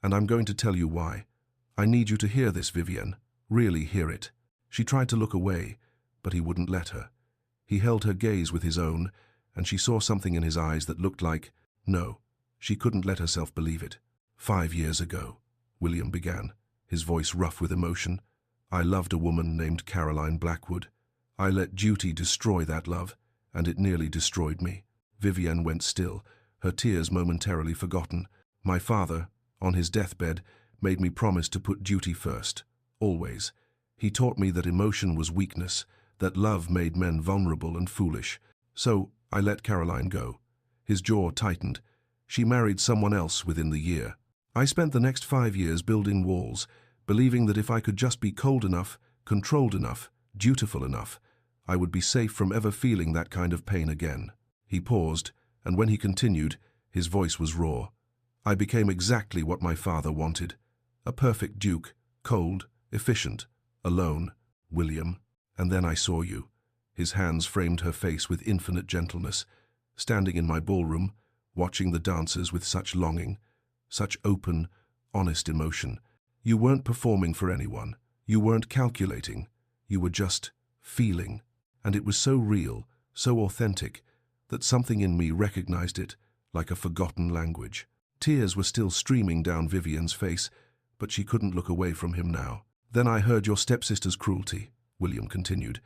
"And I'm going to tell you why. I need you to hear this, Vivienne. Really hear it." She tried to look away, but he wouldn't let her. He held her gaze with his own, and she saw something in his eyes that looked like— No, she couldn't let herself believe it. "5 years ago," William began, his voice rough with emotion, "I loved a woman named Caroline Blackwood. I let duty destroy that love, and it nearly destroyed me." Vivienne went still, her tears momentarily forgotten. "My father, on his deathbed, made me promise to put duty first, always. He taught me that emotion was weakness, that love made men vulnerable and foolish. So I let Caroline go." His jaw tightened. "She married someone else within the year. I spent the next 5 years building walls, believing that if I could just be cold enough, controlled enough, dutiful enough, I would be safe from ever feeling that kind of pain again." He paused, and when he continued, his voice was raw. "I became exactly what my father wanted. A perfect duke, cold, efficient, alone, William. And then I saw you." His hands framed her face with infinite gentleness. "Standing in my ballroom, watching the dancers with such longing, such open, honest emotion. You weren't performing for anyone. You weren't calculating. You were just feeling. And it was so real, so authentic, that something in me recognized it like a forgotten language." Tears were still streaming down Vivienne's face, but she couldn't look away from him now. "Then I heard your stepsister's cruelty," William continued,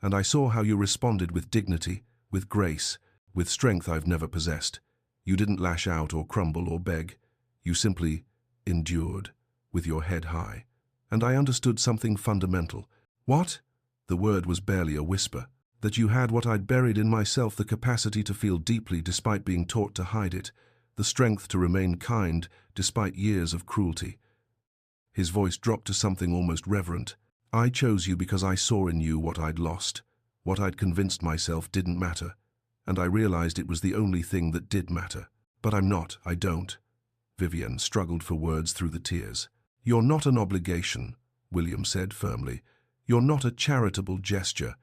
"and I saw how you responded with dignity, with grace, with strength I've never possessed. You didn't lash out or crumble or beg. You simply endured, with your head high. And I understood something fundamental." "What?" The word was barely a whisper. "That you had what I'd buried in myself, the capacity to feel deeply despite being taught to hide it, the strength to remain kind despite years of cruelty." His voice dropped to something almost reverent. "I chose you because I saw in you what I'd lost, what I'd convinced myself didn't matter, and I realized it was the only thing that did matter. But I don't." Vivienne struggled for words through the tears. "You're not an obligation," William said firmly. "You're not a charitable gesture.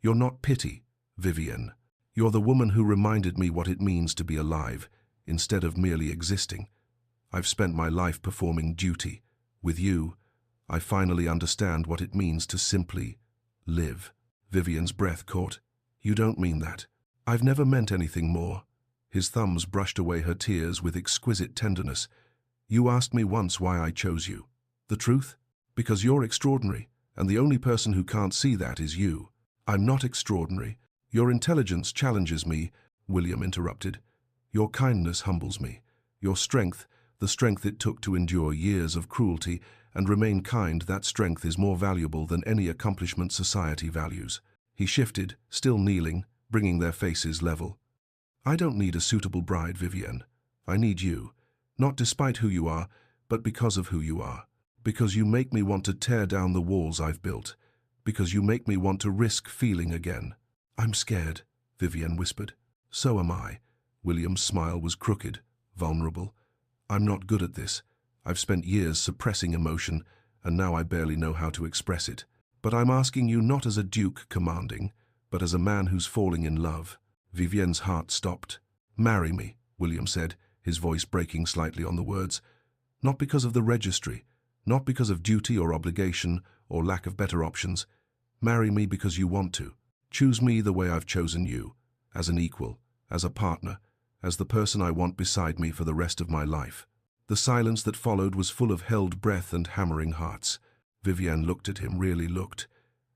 You're not pity, Vivienne. You're the woman who reminded me what it means to be alive, instead of merely existing. I've spent my life performing duty. With you, I finally understand what it means to simply live." Vivienne's breath caught. "You don't mean that." "I've never meant anything more." His thumbs brushed away her tears with exquisite tenderness. "You asked me once why I chose you. The truth? Because you're extraordinary, and the only person who can't see that is you. I'm not extraordinary. Your intelligence challenges me, William interrupted. Your kindness humbles me. Your strength, the strength it took to endure years of cruelty and remain kind, that strength is more valuable than any accomplishment society values. He shifted, still kneeling, bringing their faces level. I don't need a suitable bride, Vivienne. I need you, not despite who you are, but because of who you are. Because you make me want to tear down the walls I've built. Because you make me want to risk feeling again. I'm scared, Vivienne whispered. So am I. William's smile was crooked, vulnerable. I'm not good at this. I've spent years suppressing emotion, and now I barely know how to express it. But I'm asking you not as a duke commanding, but as a man who's falling in love. Vivienne's heart stopped. Marry me, William said, his voice breaking slightly on the words. Not because of the registry, not because of duty or obligation or lack of better options. Marry me because you want to. Choose me the way I've chosen you, as an equal, as a partner, as the person I want beside me for the rest of my life. The silence that followed was full of held breath and hammering hearts. Vivienne looked at him, really looked.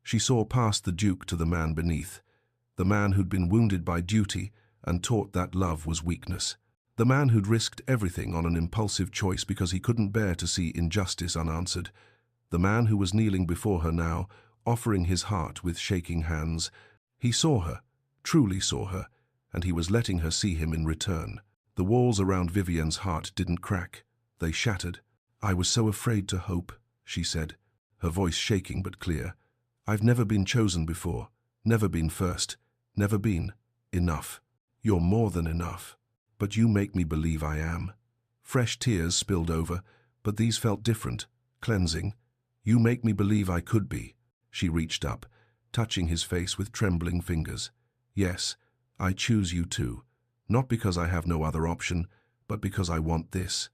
She saw past the Duke to the man beneath, the man who'd been wounded by duty and taught that love was weakness. The man who'd risked everything on an impulsive choice because he couldn't bear to see injustice unanswered. The man who was kneeling before her now, offering his heart with shaking hands. He saw her, truly saw her, and he was letting her see him in return. The walls around Vivienne's heart didn't crack. They shattered. I was so afraid to hope, she said, her voice shaking but clear. I've never been chosen before, never been first, never been enough. You're more than enough. But you make me believe I am. Fresh tears spilled over, but these felt different, cleansing. You make me believe I could be. She reached up, touching his face with trembling fingers. Yes, I choose you too. Not because I have no other option, but because I want this.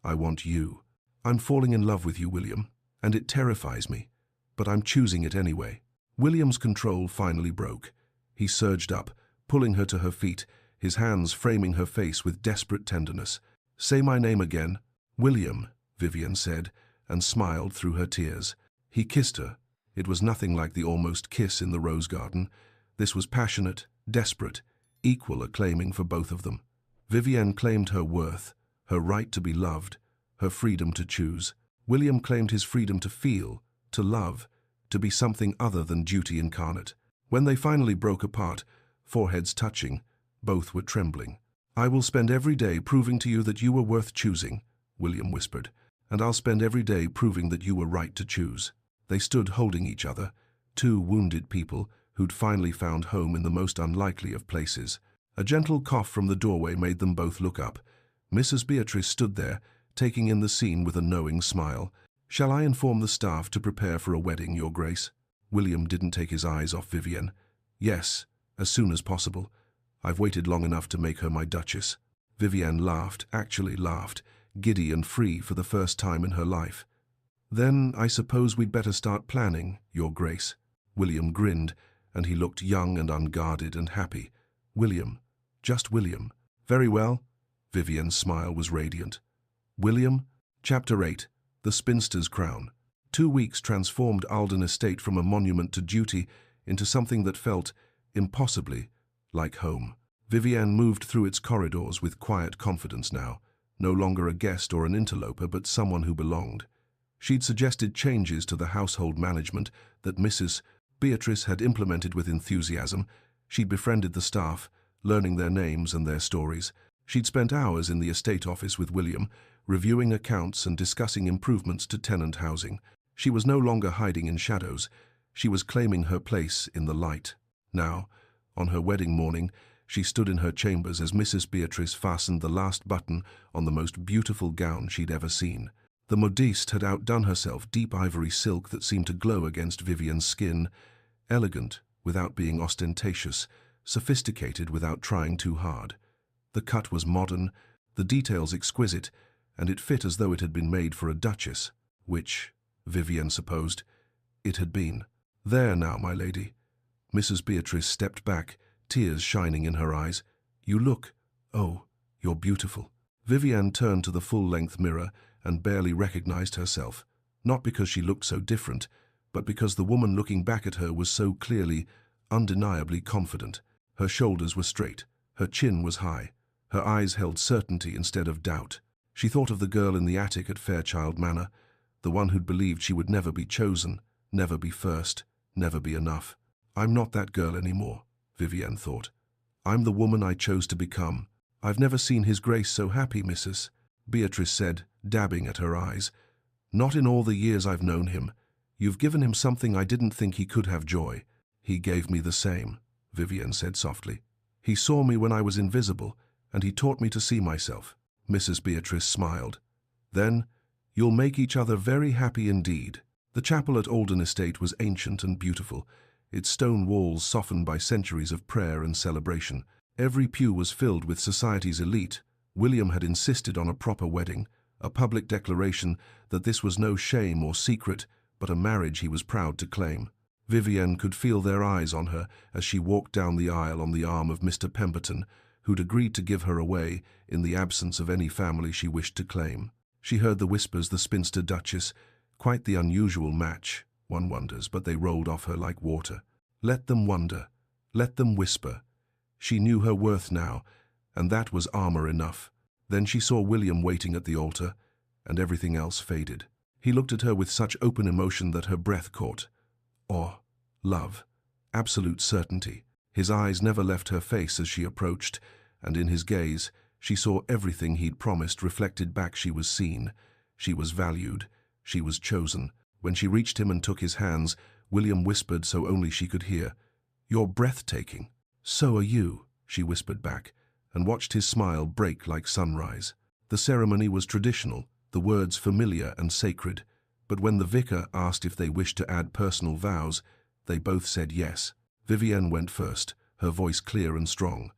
I want you. I'm falling in love with you, William, and it terrifies me, but I'm choosing it anyway. William's control finally broke. He surged up, pulling her to her feet, his hands framing her face with desperate tenderness. Say my name again. William, Vivienne said, and smiled through her tears. He kissed her. It was nothing like the almost kiss in the rose garden. This was passionate, desperate, equal acclaiming for both of them. Vivienne claimed her worth, her right to be loved, her freedom to choose. William claimed his freedom to feel, to love, to be something other than duty incarnate. When they finally broke apart, foreheads touching, both were trembling. I will spend every day proving to you that you were worth choosing, William whispered, and I'll spend every day proving that you were right to choose. They stood holding each other, two wounded people who'd finally found home in the most unlikely of places. A gentle cough from the doorway made them both look up. Mrs. Beatrice stood there, taking in the scene with a knowing smile. Shall I inform the staff to prepare for a wedding, Your Grace? William didn't take his eyes off Vivienne. Yes, as soon as possible. I've waited long enough to make her my Duchess. Vivienne laughed, actually laughed, giddy and free for the first time in her life. Then I suppose we'd better start planning, Your Grace. William grinned, and he looked young and unguarded and happy. William, just William. Very well. Vivienne's smile was radiant. William, Chapter 8, The Spinster's Crown. 2 weeks transformed Alden Estate from a monument to duty into something that felt, impossibly, like home. Vivienne moved through its corridors with quiet confidence now, no longer a guest or an interloper, but someone who belonged. She'd suggested changes to the household management that Mrs. Beatrice had implemented with enthusiasm. She'd befriended the staff, learning their names and their stories. She'd spent hours in the estate office with William, reviewing accounts and discussing improvements to tenant housing. She was no longer hiding in shadows. She was claiming her place in the light. Now, on her wedding morning, she stood in her chambers as Mrs. Beatrice fastened the last button on the most beautiful gown she'd ever seen. The modiste had outdone herself, deep ivory silk that seemed to glow against Vivienne's skin, elegant without being ostentatious, sophisticated without trying too hard. The cut was modern, the details exquisite, and it fit as though it had been made for a duchess, which, Vivienne supposed, it had been. There now, my lady. Mrs. Beatrice stepped back, tears shining in her eyes. You look, oh, you're beautiful. Vivienne turned to the full-length mirror and barely recognized herself, not because she looked so different, but because the woman looking back at her was so clearly undeniably confident. Her shoulders were straight, her chin was high, her eyes held certainty instead of doubt. She thought of the girl in the attic at Fairchild Manor, the one who'd believed she would never be chosen, never be first, never be enough. I'm not that girl anymore, Vivienne thought. I'm the woman I chose to become. I've never seen His Grace so happy, Mrs. Beatrice said, dabbing at her eyes. Not in all the years I've known him. You've given him something I didn't think he could have, joy. He gave me the same, Vivienne said softly. He saw me when I was invisible, and he taught me to see myself. Mrs. Beatrice smiled. Then, you'll make each other very happy indeed. The chapel at Alden Estate was ancient and beautiful, its stone walls softened by centuries of prayer and celebration. Every pew was filled with society's elite. William had insisted on a proper wedding, a public declaration that this was no shame or secret, but a marriage he was proud to claim. Vivienne could feel their eyes on her as she walked down the aisle on the arm of Mr. Pemberton, who'd agreed to give her away in the absence of any family she wished to claim. She heard the whispers, the spinster duchess, quite the unusual match, one wonders, but they rolled off her like water. Let them wonder, let them whisper. She knew her worth now, and that was armor enough. Then she saw William waiting at the altar, and everything else faded. He looked at her with such open emotion that her breath caught. Awe, love, absolute certainty. His eyes never left her face as she approached, and in his gaze she saw everything he'd promised reflected back. She was seen, she was valued, she was chosen. When she reached him and took his hands, William whispered so only she could hear, "You're breathtaking." "So are you," she whispered back, and watched his smile break like sunrise. The ceremony was traditional, the words familiar and sacred, but when the vicar asked if they wished to add personal vows, they both said yes. Vivienne went first, her voice clear and strong.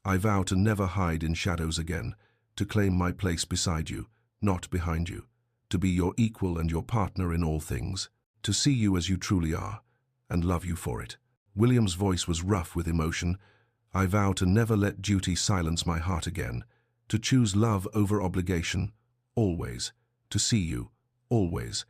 "I vow to never hide in shadows again, to claim my place beside you, not behind you, to be your equal and your partner in all things, to see you as you truly are, and love you for it." William's voice was rough with emotion. "I vow to never let duty silence my heart again, to choose love over obligation, always, to see you, always,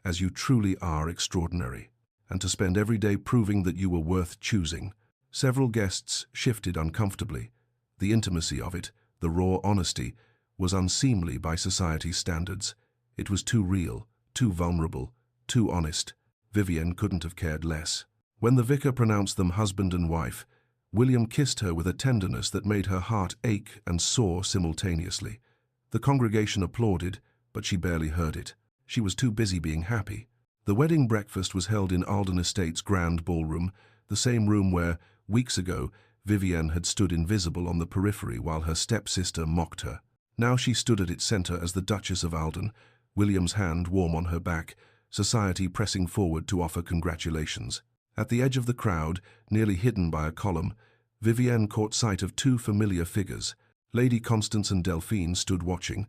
as you truly are extraordinary, and to spend every day proving that you were worth choosing." Several guests shifted uncomfortably. The intimacy of it, the raw honesty, was unseemly by society's standards. It was too real, too vulnerable, too honest. Vivienne couldn't have cared less. When the vicar pronounced them husband and wife, William kissed her with a tenderness that made her heart ache and soar simultaneously. The congregation applauded, but she barely heard it. She was too busy being happy. The wedding breakfast was held in Alden Estate's grand ballroom, the same room where, weeks ago, Vivienne had stood invisible on the periphery while her stepsister mocked her. Now she stood at its center as the Duchess of Alden, William's hand warm on her back, society pressing forward to offer congratulations. At the edge of the crowd, nearly hidden by a column, Vivienne caught sight of two familiar figures. Lady Constance and Delphine stood watching,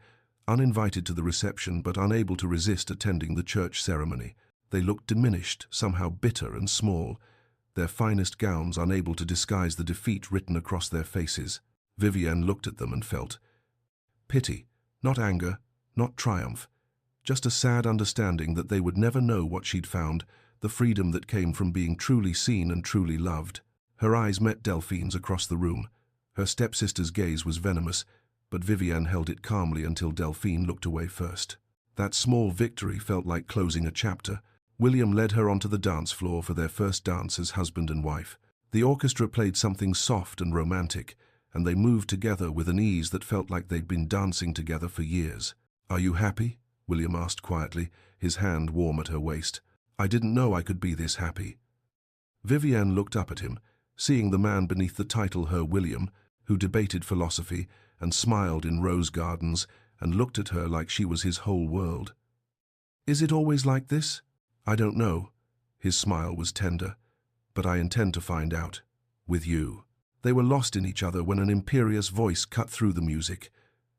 uninvited to the reception but unable to resist attending the church ceremony. They looked diminished, somehow bitter and small, their finest gowns unable to disguise the defeat written across their faces. Vivienne looked at them and felt pity, not anger, not triumph, just a sad understanding that they would never know what she'd found, the freedom that came from being truly seen and truly loved. Her eyes met Delphine's across the room. Her stepsister's gaze was venomous, but Vivienne held it calmly until Delphine looked away first. That small victory felt like closing a chapter. William led her onto the dance floor for their first dance as husband and wife. The orchestra played something soft and romantic, and they moved together with an ease that felt like they'd been dancing together for years. "Are you happy?" William asked quietly, his hand warm at her waist. "I didn't know I could be this happy." Vivienne looked up at him, seeing the man beneath the title Her William, who debated philosophy and smiled in rose gardens and looked at her like she was his whole world. "Is it always like this?" "I don't know." His smile was tender. "But I intend to find out. With you." They were lost in each other when an imperious voice cut through the music.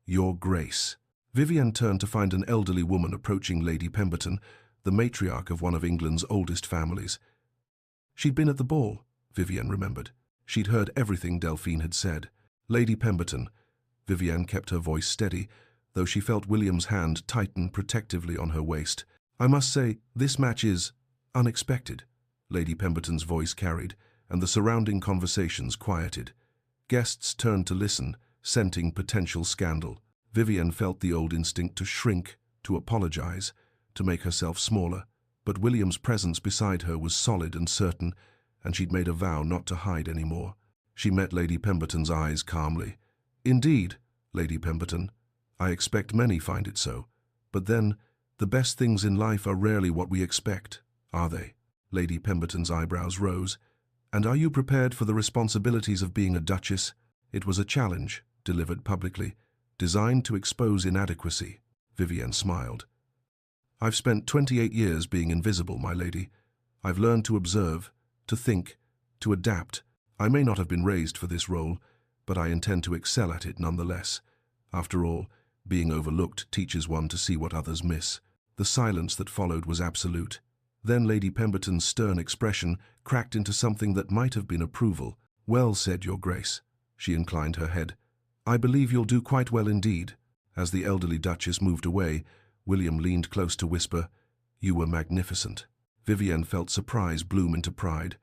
"Your Grace." Vivienne turned to find an elderly woman approaching Lady Pemberton, the matriarch of one of England's oldest families. She'd been at the ball, Vivienne remembered. She'd heard everything Delphine had said. "Lady Pemberton." Vivienne kept her voice steady, though she felt William's hand tighten protectively on her waist. "I must say, this match is unexpected," Lady Pemberton's voice carried, and the surrounding conversations quieted. Guests turned to listen, scenting potential scandal. Vivienne felt the old instinct to shrink, to apologize, to make herself smaller, but William's presence beside her was solid and certain, and she'd made a vow not to hide anymore. She met Lady Pemberton's eyes calmly. "Indeed, Lady Pemberton, I expect many find it so. But then, the best things in life are rarely what we expect, are they?" Lady Pemberton's eyebrows rose. "And are you prepared for the responsibilities of being a duchess?" It was a challenge, delivered publicly, designed to expose inadequacy. Vivienne smiled. "I've spent 28 years being invisible, my lady. I've learned to observe, to think, to adapt. I may not have been raised for this role, but I intend to excel at it nonetheless. After all, being overlooked teaches one to see what others miss." The silence that followed was absolute. Then Lady Pemberton's stern expression cracked into something that might have been approval. "Well said, Your Grace." She inclined her head. "I believe you'll do quite well indeed." As the elderly Duchess moved away, William leaned close to whisper, "You were magnificent." Vivienne felt surprise bloom into pride.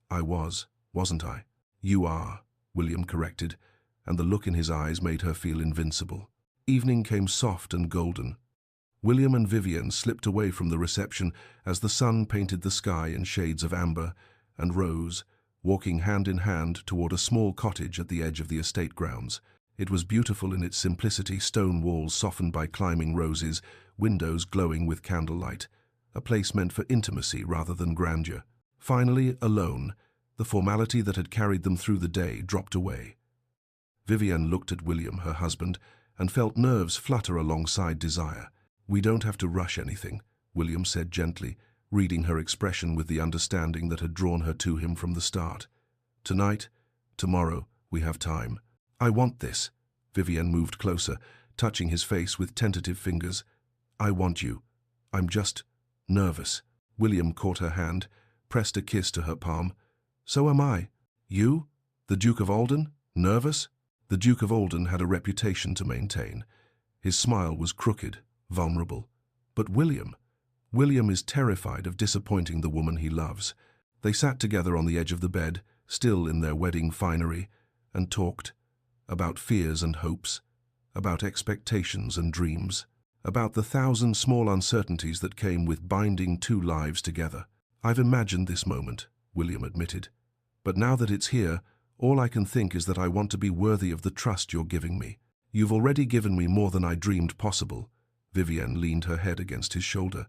"I was, wasn't I?" "You are," William corrected, and the look in his eyes made her feel invincible. Evening came soft and golden. William and Vivienne slipped away from the reception as the sun painted the sky in shades of amber, and rose, walking hand in hand toward a small cottage at the edge of the estate grounds. It was beautiful in its simplicity, stone walls softened by climbing roses, windows glowing with candlelight, a place meant for intimacy rather than grandeur. Finally, alone, the formality that had carried them through the day dropped away. Vivienne looked at William, her husband, and felt nerves flutter alongside desire. "We don't have to rush anything," William said gently, reading her expression with the understanding that had drawn her to him from the start. "Tonight, tomorrow, we have time." "I want this." Vivienne moved closer, touching his face with tentative fingers. "I want you. I'm just nervous." William caught her hand, pressed a kiss to her palm. "So am I." "You? The Duke of Alden? Nervous?" The Duke of Alden had a reputation to maintain. His smile was crooked, vulnerable. But William is terrified of disappointing the woman he loves. They sat together on the edge of the bed, still in their wedding finery, and talked about fears and hopes, about expectations and dreams, about the thousand small uncertainties that came with binding two lives together. "I've imagined this moment," William admitted. "But now that it's here, all I can think is that I want to be worthy of the trust you're giving me." "You've already given me more than I dreamed possible." Vivienne leaned her head against his shoulder.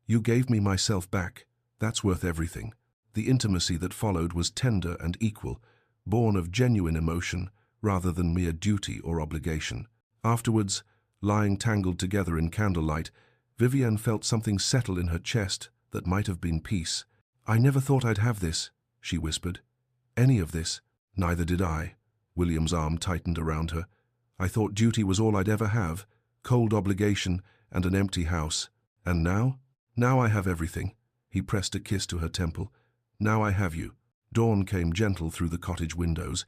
"You gave me myself back. That's worth everything." The intimacy that followed was tender and equal, born of genuine emotion rather than mere duty or obligation. Afterwards, lying tangled together in candlelight, Vivienne felt something settle in her chest that might have been peace. "I never thought I'd have this," she whispered. "Any of this." "Neither did I." William's arm tightened around her. "I thought duty was all I'd ever have, cold obligation and an empty house. And now? Now I have everything." He pressed a kiss to her temple. "Now I have you." Dawn came gentle through the cottage windows.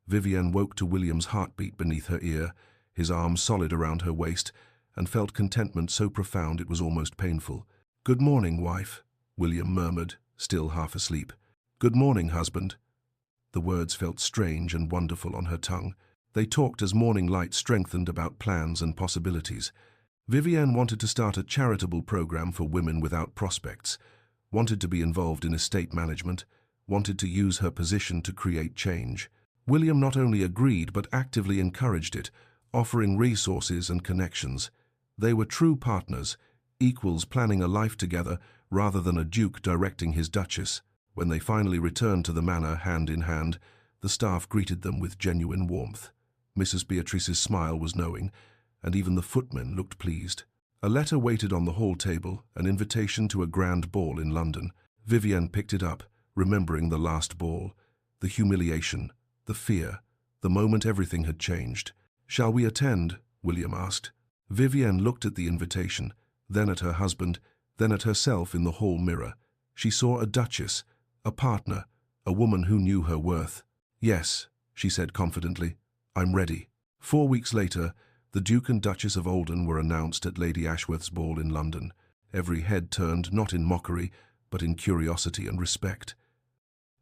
Vivienne woke to William's heartbeat beneath her ear, his arm solid around her waist, and felt contentment so profound it was almost painful. "Good morning, wife," William murmured, still half asleep. "Good morning, husband." The words felt strange and wonderful on her tongue. They talked as morning light strengthened about plans and possibilities. Vivienne wanted to start a charitable program for women without prospects, wanted to be involved in estate management, wanted to use her position to create change. William not only agreed but actively encouraged it, offering resources and connections. They were true partners, equals planning a life together rather than a duke directing his duchess. When they finally returned to the manor hand in hand, the staff greeted them with genuine warmth. Mrs. Beatrice's smile was knowing, and even the footmen looked pleased. A letter waited on the hall table, an invitation to a grand ball in London. Vivienne picked it up, remembering the last ball, the humiliation, the fear, the moment everything had changed. "Shall we attend?" William asked. Vivienne looked at the invitation, then at her husband, then at herself in the hall mirror. She saw a duchess, a partner, a woman who knew her worth. "Yes," she said confidently, "I'm ready." 4 weeks later, the Duke and Duchess of Alden were announced at Lady Ashworth's ball in London. Every head turned not in mockery, but in curiosity and respect.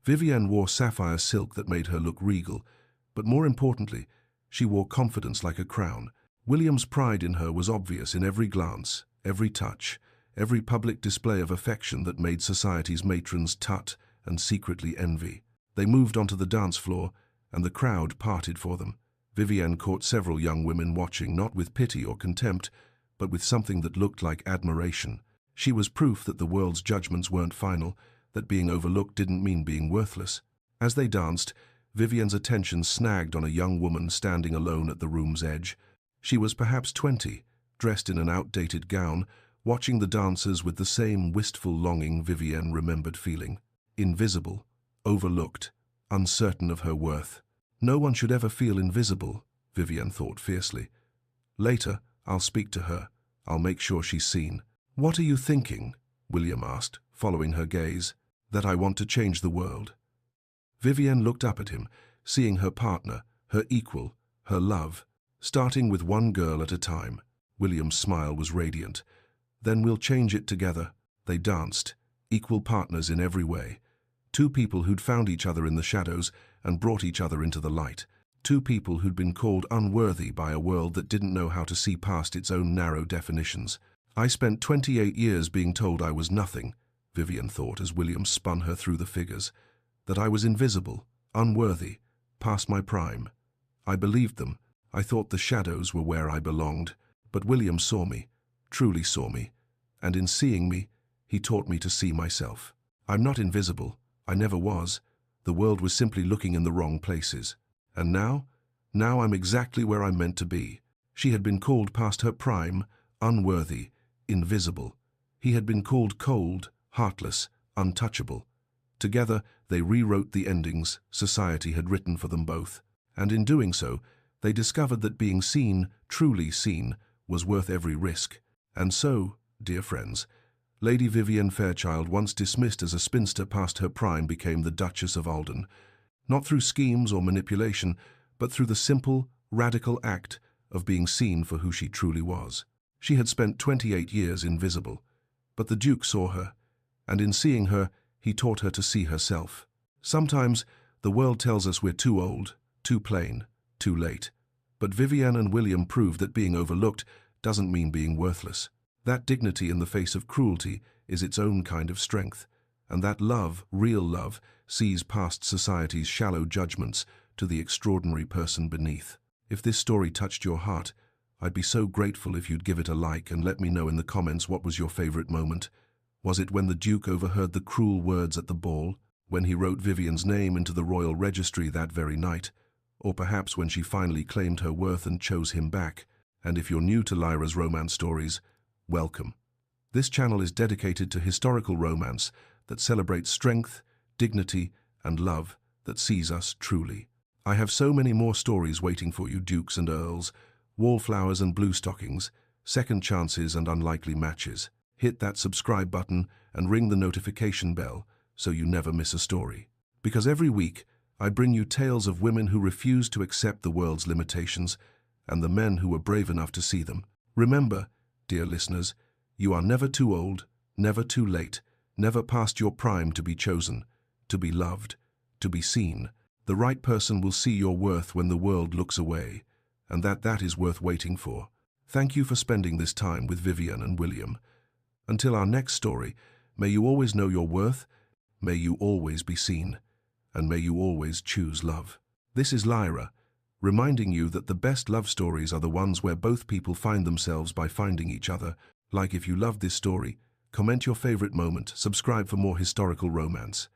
Vivienne wore sapphire silk that made her look regal, but more importantly, she wore confidence like a crown. William's pride in her was obvious in every glance, every touch, every public display of affection that made society's matrons tut and secretly envy. They moved onto the dance floor, and the crowd parted for them. Vivienne caught several young women watching, not with pity or contempt, but with something that looked like admiration. She was proof that the world's judgments weren't final, that being overlooked didn't mean being worthless. As they danced, Vivienne's attention snagged on a young woman standing alone at the room's edge. She was perhaps 20, dressed in an outdated gown, watching the dancers with the same wistful longing Vivienne remembered feeling. Invisible, overlooked, uncertain of her worth. No one should ever feel invisible, Vivienne thought fiercely. Later, I'll speak to her. I'll make sure she's seen. What are you thinking? William asked, following her gaze. That I want to change the world. Vivienne looked up at him, seeing her partner, her equal, her love, starting with one girl at a time. William's smile was radiant. Then we'll change it together. They danced, equal partners in every way. Two people who'd found each other in the shadows and brought each other into the light. Two people who'd been called unworthy by a world that didn't know how to see past its own narrow definitions. I spent 28 years being told I was nothing, Vivienne thought as William spun her through the figures. That I was invisible, unworthy, past my prime. I believed them. I thought the shadows were where I belonged. But William saw me, truly saw me, and in seeing me, he taught me to see myself. I'm not invisible. I never was. The world was simply looking in the wrong places. And now I'm exactly where I'm meant to be. She had been called past her prime, unworthy, invisible. He had been called cold, heartless, untouchable. Together, they rewrote the endings society had written for them both. And in doing so, they discovered that being seen, truly seen, was worth every risk. And so, dear friends, Lady Vivienne Fairchild, once dismissed as a spinster past her prime, became the Duchess of Alden. Not through schemes or manipulation, but through the simple, radical act of being seen for who she truly was. She had spent 28 years invisible, but the Duke saw her, and in seeing her, he taught her to see herself. Sometimes, the world tells us we're too old, too plain, too late. But Vivienne and William proved that being overlooked doesn't mean being worthless. That dignity in the face of cruelty is its own kind of strength, and that love, real love, sees past society's shallow judgments to the extraordinary person beneath. If this story touched your heart, I'd be so grateful if you'd give it a like and let me know in the comments what was your favorite moment. Was it when the Duke overheard the cruel words at the ball, when he wrote Vivienne's name into the royal registry that very night, or perhaps when she finally claimed her worth and chose him back? And if you're new to Lyra's romance stories, welcome. This channel is dedicated to historical romance that celebrates strength, dignity, and love that sees us truly. I have so many more stories waiting for you, dukes and earls, wallflowers and blue stockings, second chances and unlikely matches. Hit that subscribe button and ring the notification bell so you never miss a story. Because every week, I bring you tales of women who refused to accept the world's limitations and the men who were brave enough to see them. Remember, dear listeners, you are never too old, never too late, never past your prime to be chosen, to be loved, to be seen. The right person will see your worth when the world looks away, and that is worth waiting for. Thank you for spending this time with Vivienne and William. Until our next story, may you always know your worth, may you always be seen, and may you always choose love. This is Lyra, reminding you that the best love stories are the ones where both people find themselves by finding each other. Like if you loved this story, comment your favorite moment, subscribe for more historical romance.